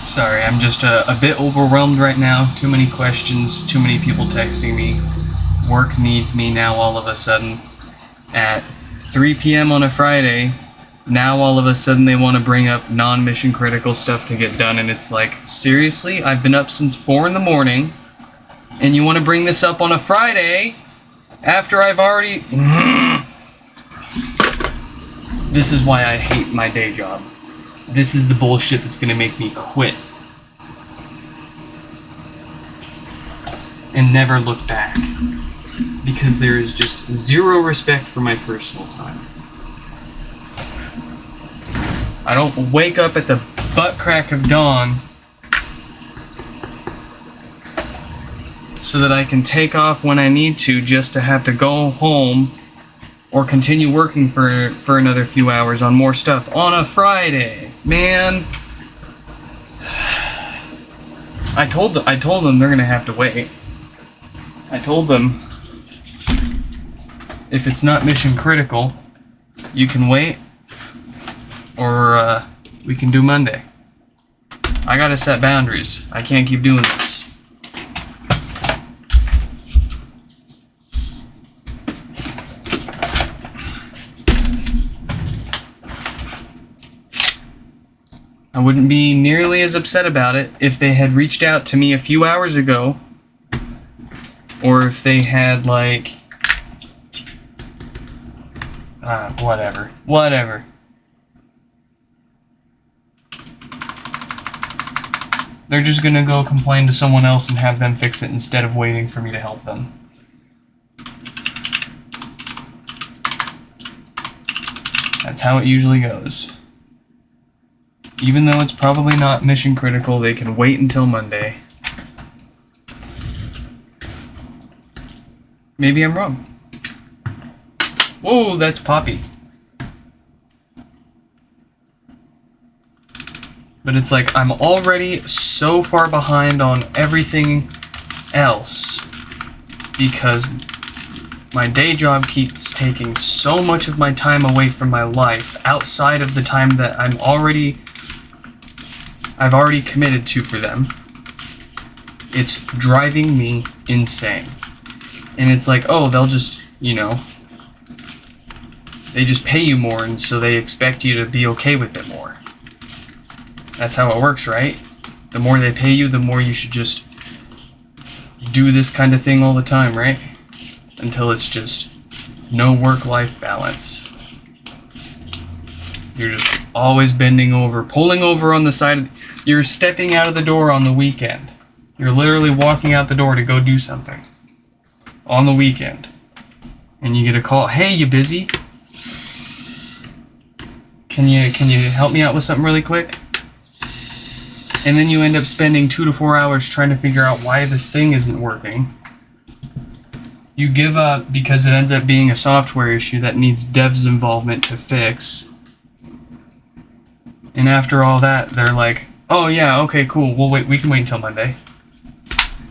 Sorry, I'm just a bit overwhelmed right now. Too many questions, too many people texting me. Work needs me now all of a sudden. At 3 p.m. on a Friday, now all of a sudden they want to bring up non-mission critical stuff to get done, and it's like, seriously? I've been up since 4 in the morning, and you want to bring this up on a Friday after I've already... This is why I hate my day job. This is the bullshit that's gonna make me quit. And never look back. Because there is just zero respect for my personal time. I don't wake up at the butt crack of dawn so that I can take off when I need to just to have to go home or continue working for another few hours on more stuff on a Friday. Man, I told them they're gonna have to wait. I told them if it's not mission critical, you can wait, or we can do Monday. I gotta set boundaries. I can't keep doing this. I wouldn't be nearly as upset about it if they had reached out to me a few hours ago, or if they had, like, whatever. They're just gonna go complain to someone else and have them fix it instead of waiting for me to help them. That's how it usually goes. Even though it's probably not mission critical, they can wait until Monday. Maybe I'm wrong. Whoa, that's Poppy. But it's like, I'm already so far behind on everything else because my day job keeps taking so much of my time away from my life outside of the time that I've already committed to for them. It's driving me insane. And it's like, oh, they'll just, they just pay you more, and so they expect you to be okay with it more. That's how it works, right? The more they pay you, the more you should just do this kind of thing all the time, right? Until it's just no work-life balance. You're just always bending over, pulling over on the side. You're stepping out of the door on the weekend. You're literally walking out the door to go do something on the weekend. And you get a call, hey, you busy? Can you help me out with something really quick? And then you end up spending 2 to 4 hours trying to figure out why this thing isn't working. You give up because it ends up being a software issue that needs devs' involvement to fix. And after all that, they're like, oh yeah, okay, cool, we can wait until Monday.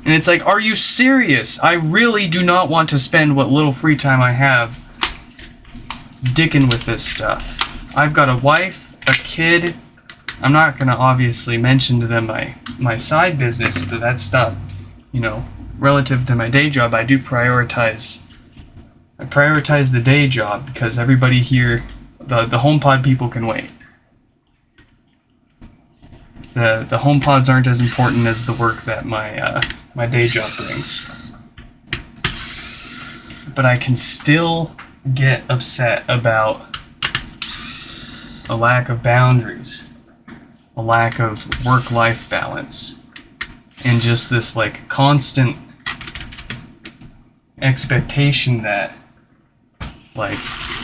And it's like, are you serious? I really do not want to spend what little free time I have dicking with this stuff. I've got a wife, a kid. I'm not going to obviously mention to them my side business, but that's not, relative to my day job. I do prioritize the day job because everybody here, the HomePod people can wait. The HomePods aren't as important as the work that my day job brings. But I can still get upset about a lack of boundaries, a lack of work-life balance, and just this like constant expectation that like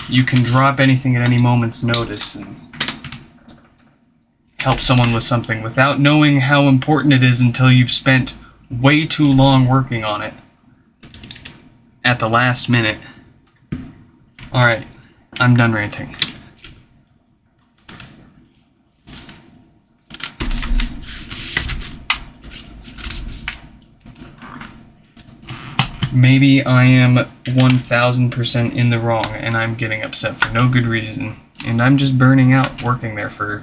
you can drop anything at any moment's notice and help someone with something without knowing how important it is until you've spent way too long working on it at the last minute. Alright, I'm done ranting. Maybe I am 1000% in the wrong and I'm getting upset for no good reason, and I'm just burning out working there for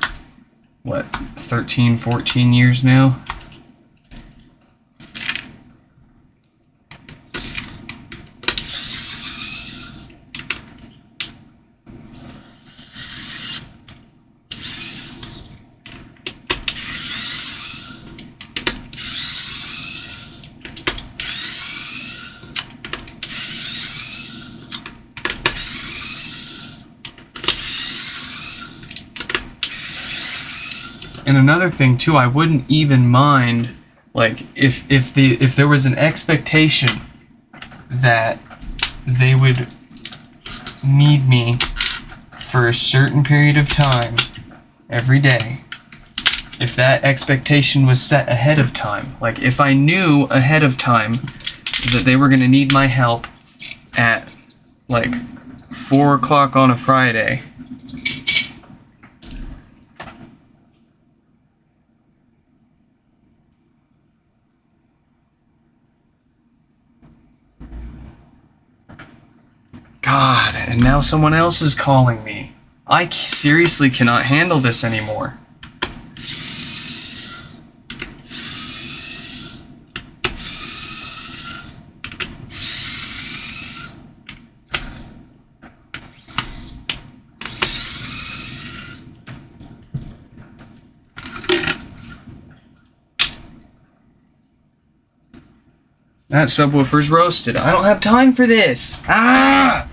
what, 13, 14 years now. And another thing too, I wouldn't even mind, like, if there was an expectation that they would need me for a certain period of time every day. If that expectation was set ahead of time, like if I knew ahead of time that they were going to need my help at like 4 o'clock on a Friday, God, and now someone else is calling me. I seriously cannot handle this anymore. That subwoofer's roasted. I don't have time for this. Ah!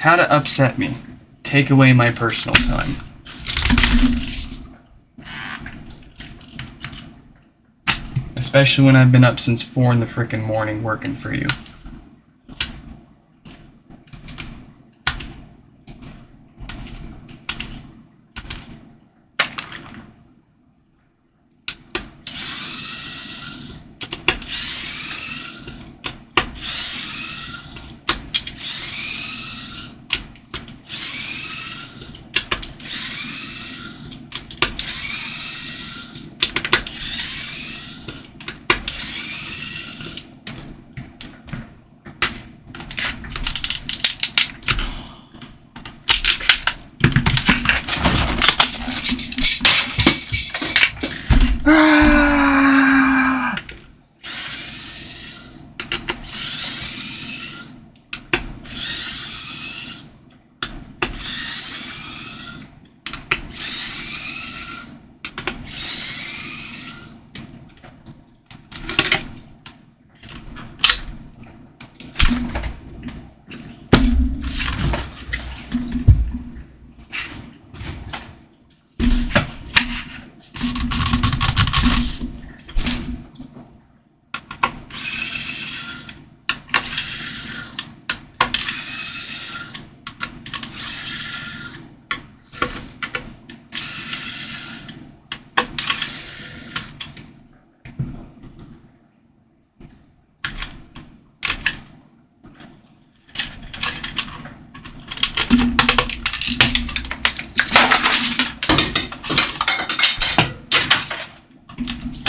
How to upset me. Take away my personal time. Especially when I've been up since 4 in the frickin' morning working for you.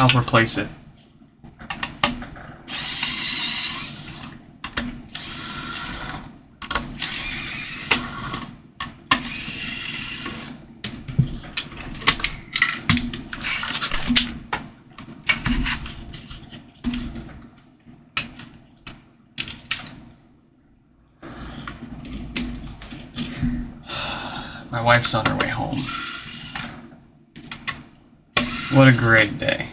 I'll replace it. My wife's on her way home. What a great day.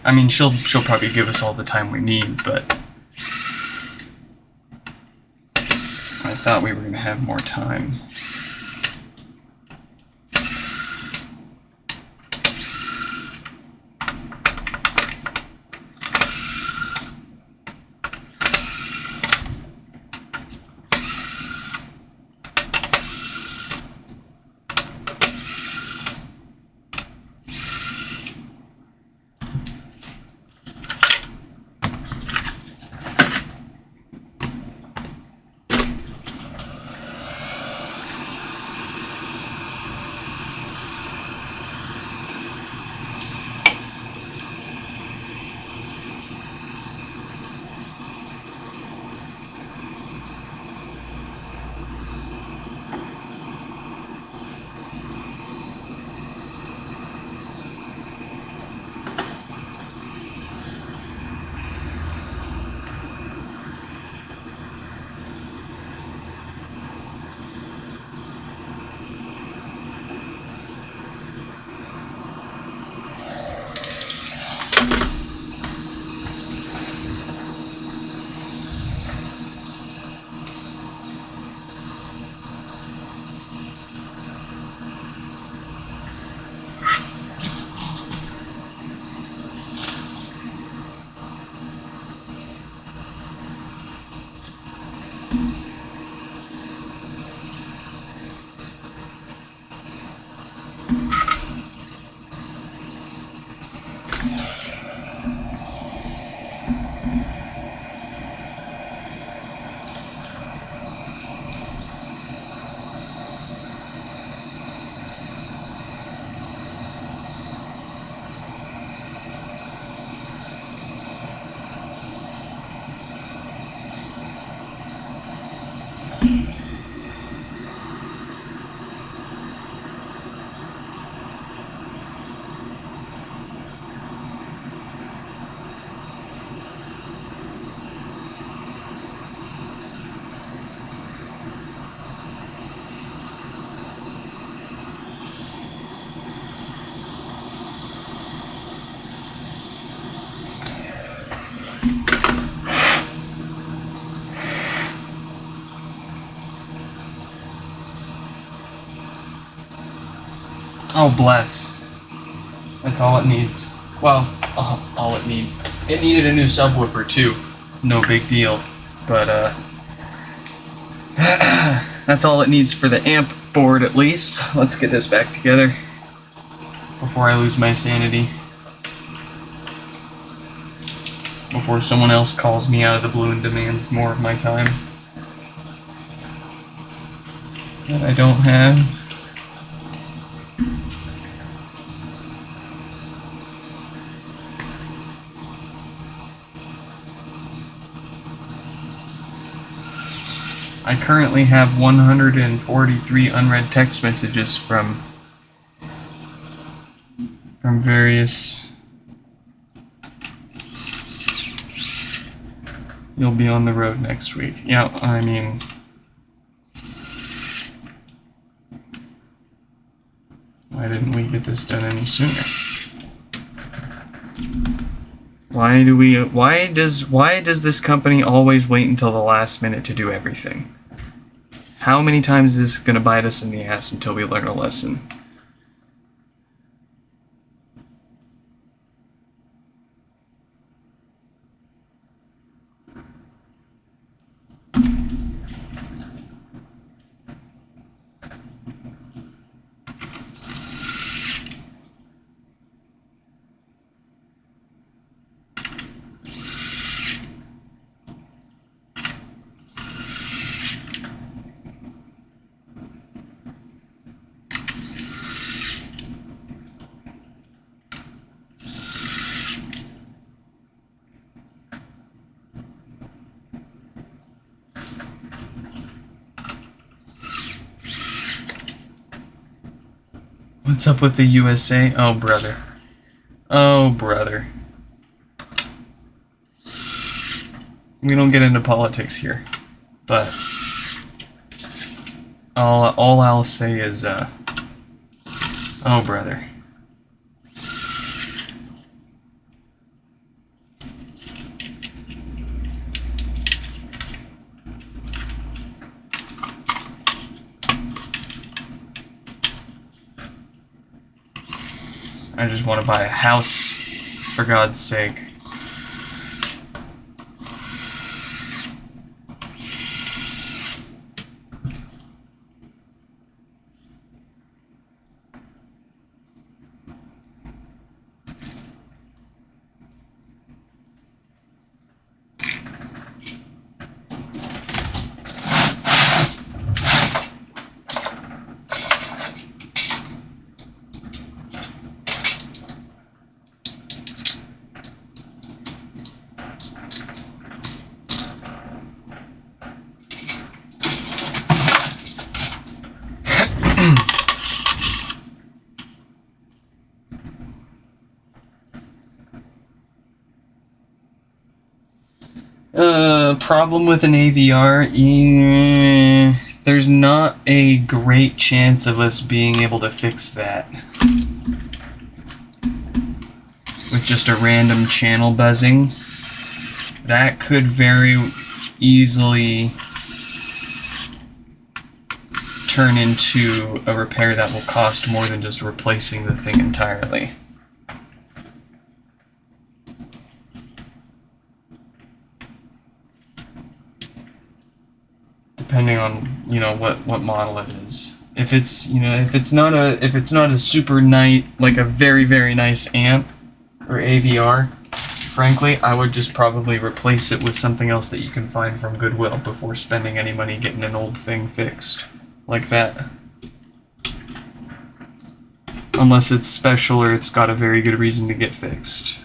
I mean, she'll probably give us all the time we need, but I thought we were going to have more time. Oh, bless. That's all it needs. Well, all it needs. It needed a new subwoofer too. No big deal. But, that's all it needs for the amp board at least. Let's get this back together before I lose my sanity. Before someone else calls me out of the blue and demands more of my time that I don't have. I currently have 143 unread text messages from various. You'll be on the road next week. Yeah, I mean, why didn't we get this done any sooner? Why does this company always wait until the last minute to do everything? How many times is this gonna bite us in the ass until we learn a lesson? What's up with the USA? Oh, brother. Oh, brother. We don't get into politics here, but all I'll say is, oh, brother. I just want to buy a house, for God's sake. Problem with an AVR, there's not a great chance of us being able to fix that with just a random channel buzzing. That could very easily turn into a repair that will cost more than just replacing the thing entirely. Depending on, you know, what model it is. If it's, you know, if it's not a super like a very, very nice amp or AVR, frankly, I would just probably replace it with something else that you can find from Goodwill before spending any money getting an old thing fixed like that. Unless it's special or it's got a very good reason to get fixed.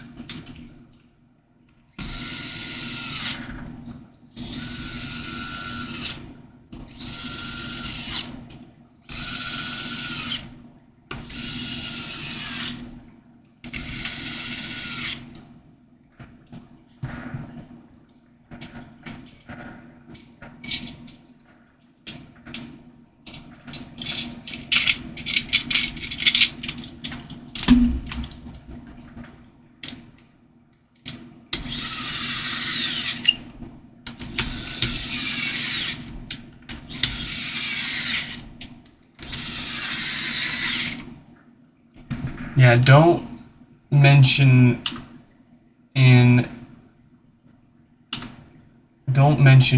Yeah, don't mention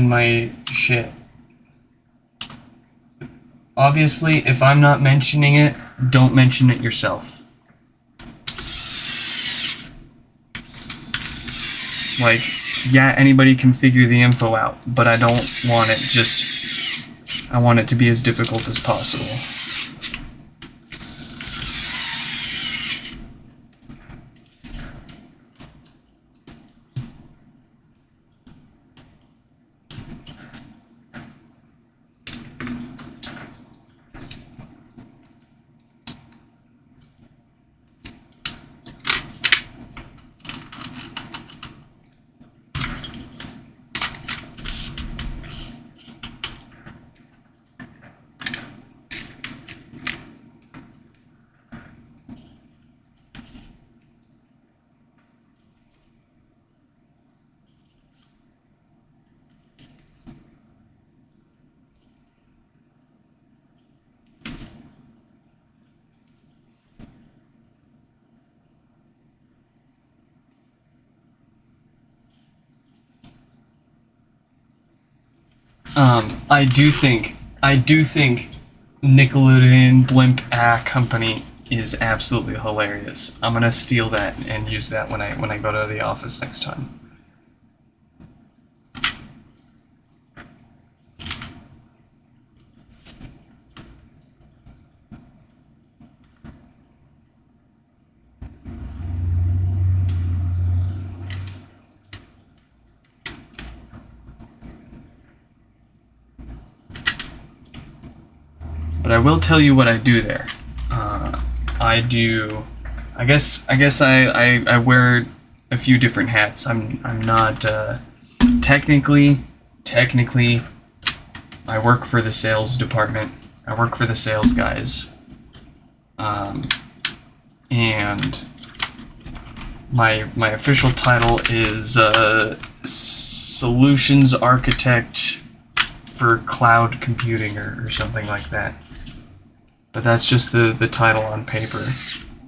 my shit. Obviously, if I'm not mentioning it, don't mention it yourself. Like, yeah, anybody can figure the info out, but I don't want it I want it to be as difficult as possible. I do think Nickelodeon Blimp Company is absolutely hilarious. I'm gonna steal that and use that when I go to the office next time. But I will tell you what I do there. I guess I wear a few different hats. I'm not technically I work for the sales department. I work for the sales guys. And my official title is solutions architect for cloud computing or something like that. But that's just the title on paper.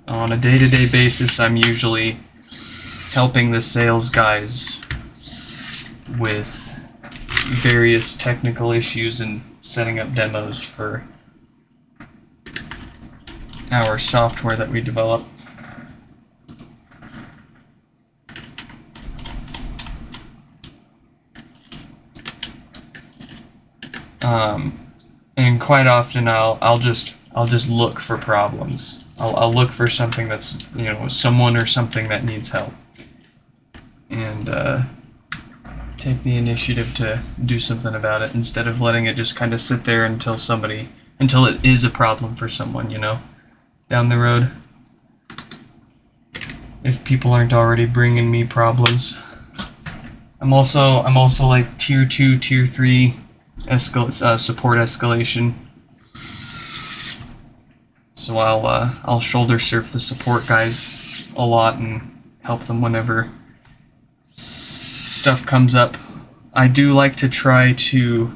On a day-to-day basis, I'm usually helping the sales guys with various technical issues and setting up demos for our software that we develop. And quite often I'll just look for problems. I'll look for something that's, someone or something that needs help, and take the initiative to do something about it instead of letting it just kind of sit there until it is a problem for someone, down the road. If people aren't already bringing me problems. I'm also like tier 2, tier 3 support escalation. So I'll shoulder surf the support guys a lot and help them whenever stuff comes up. I do like to try to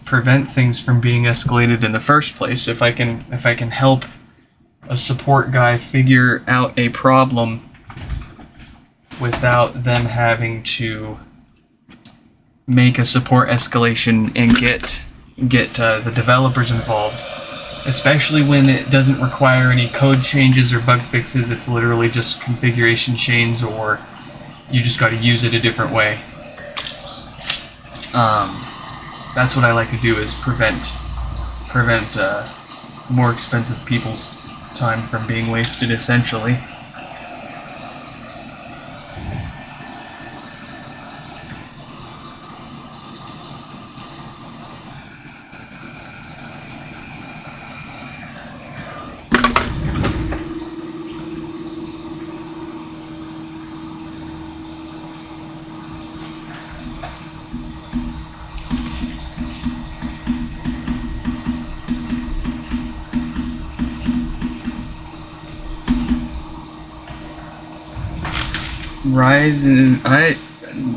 prevent things from being escalated in the first place. If I can help a support guy figure out a problem without them having to make a support escalation and get the developers involved. Especially when it doesn't require any code changes or bug fixes, it's literally just configuration chains, or you just got to use it a different way. That's what I like to do, is prevent more expensive people's time from being wasted, essentially.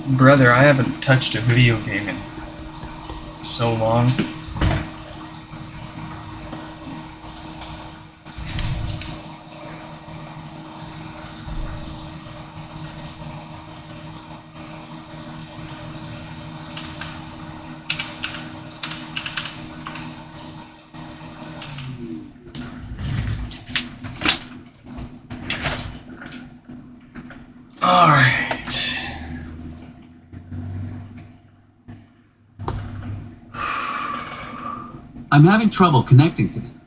Brother, I haven't touched a video game in so long. Alright. I'm having trouble connecting to them.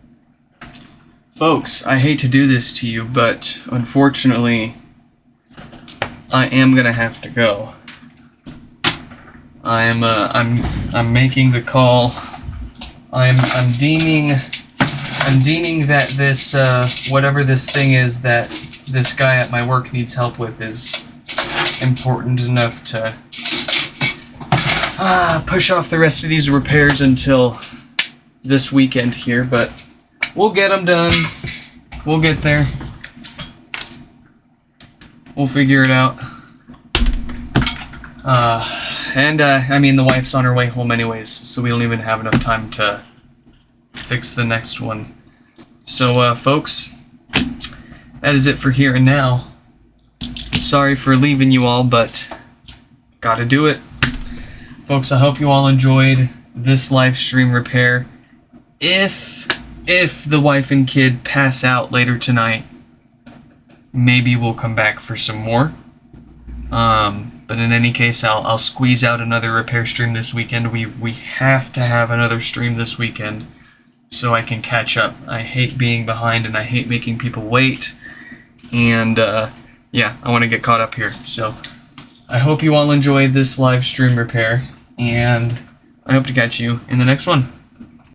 Folks, I hate to do this to you, but unfortunately, I am gonna have to go. I'm making the call. I'm deeming that this whatever this thing is that this guy at my work needs help with is important enough to push off the rest of these repairs until this weekend here, but we'll get them done. We'll get there. We'll figure it out. I mean, the wife's on her way home anyways, so we don't even have enough time to fix the next one. So, folks, that is it for here and now. Sorry for leaving you all, but gotta do it. Folks, I hope you all enjoyed this live stream repair. If the wife and kid pass out later tonight, maybe we'll come back for some more. But in any case, I'll squeeze out another repair stream this weekend. We have to have another stream this weekend so I can catch up. I hate being behind and I hate making people wait. And yeah, I want to get caught up here. So I hope you all enjoyed this live stream repair, and I hope to catch you in the next one.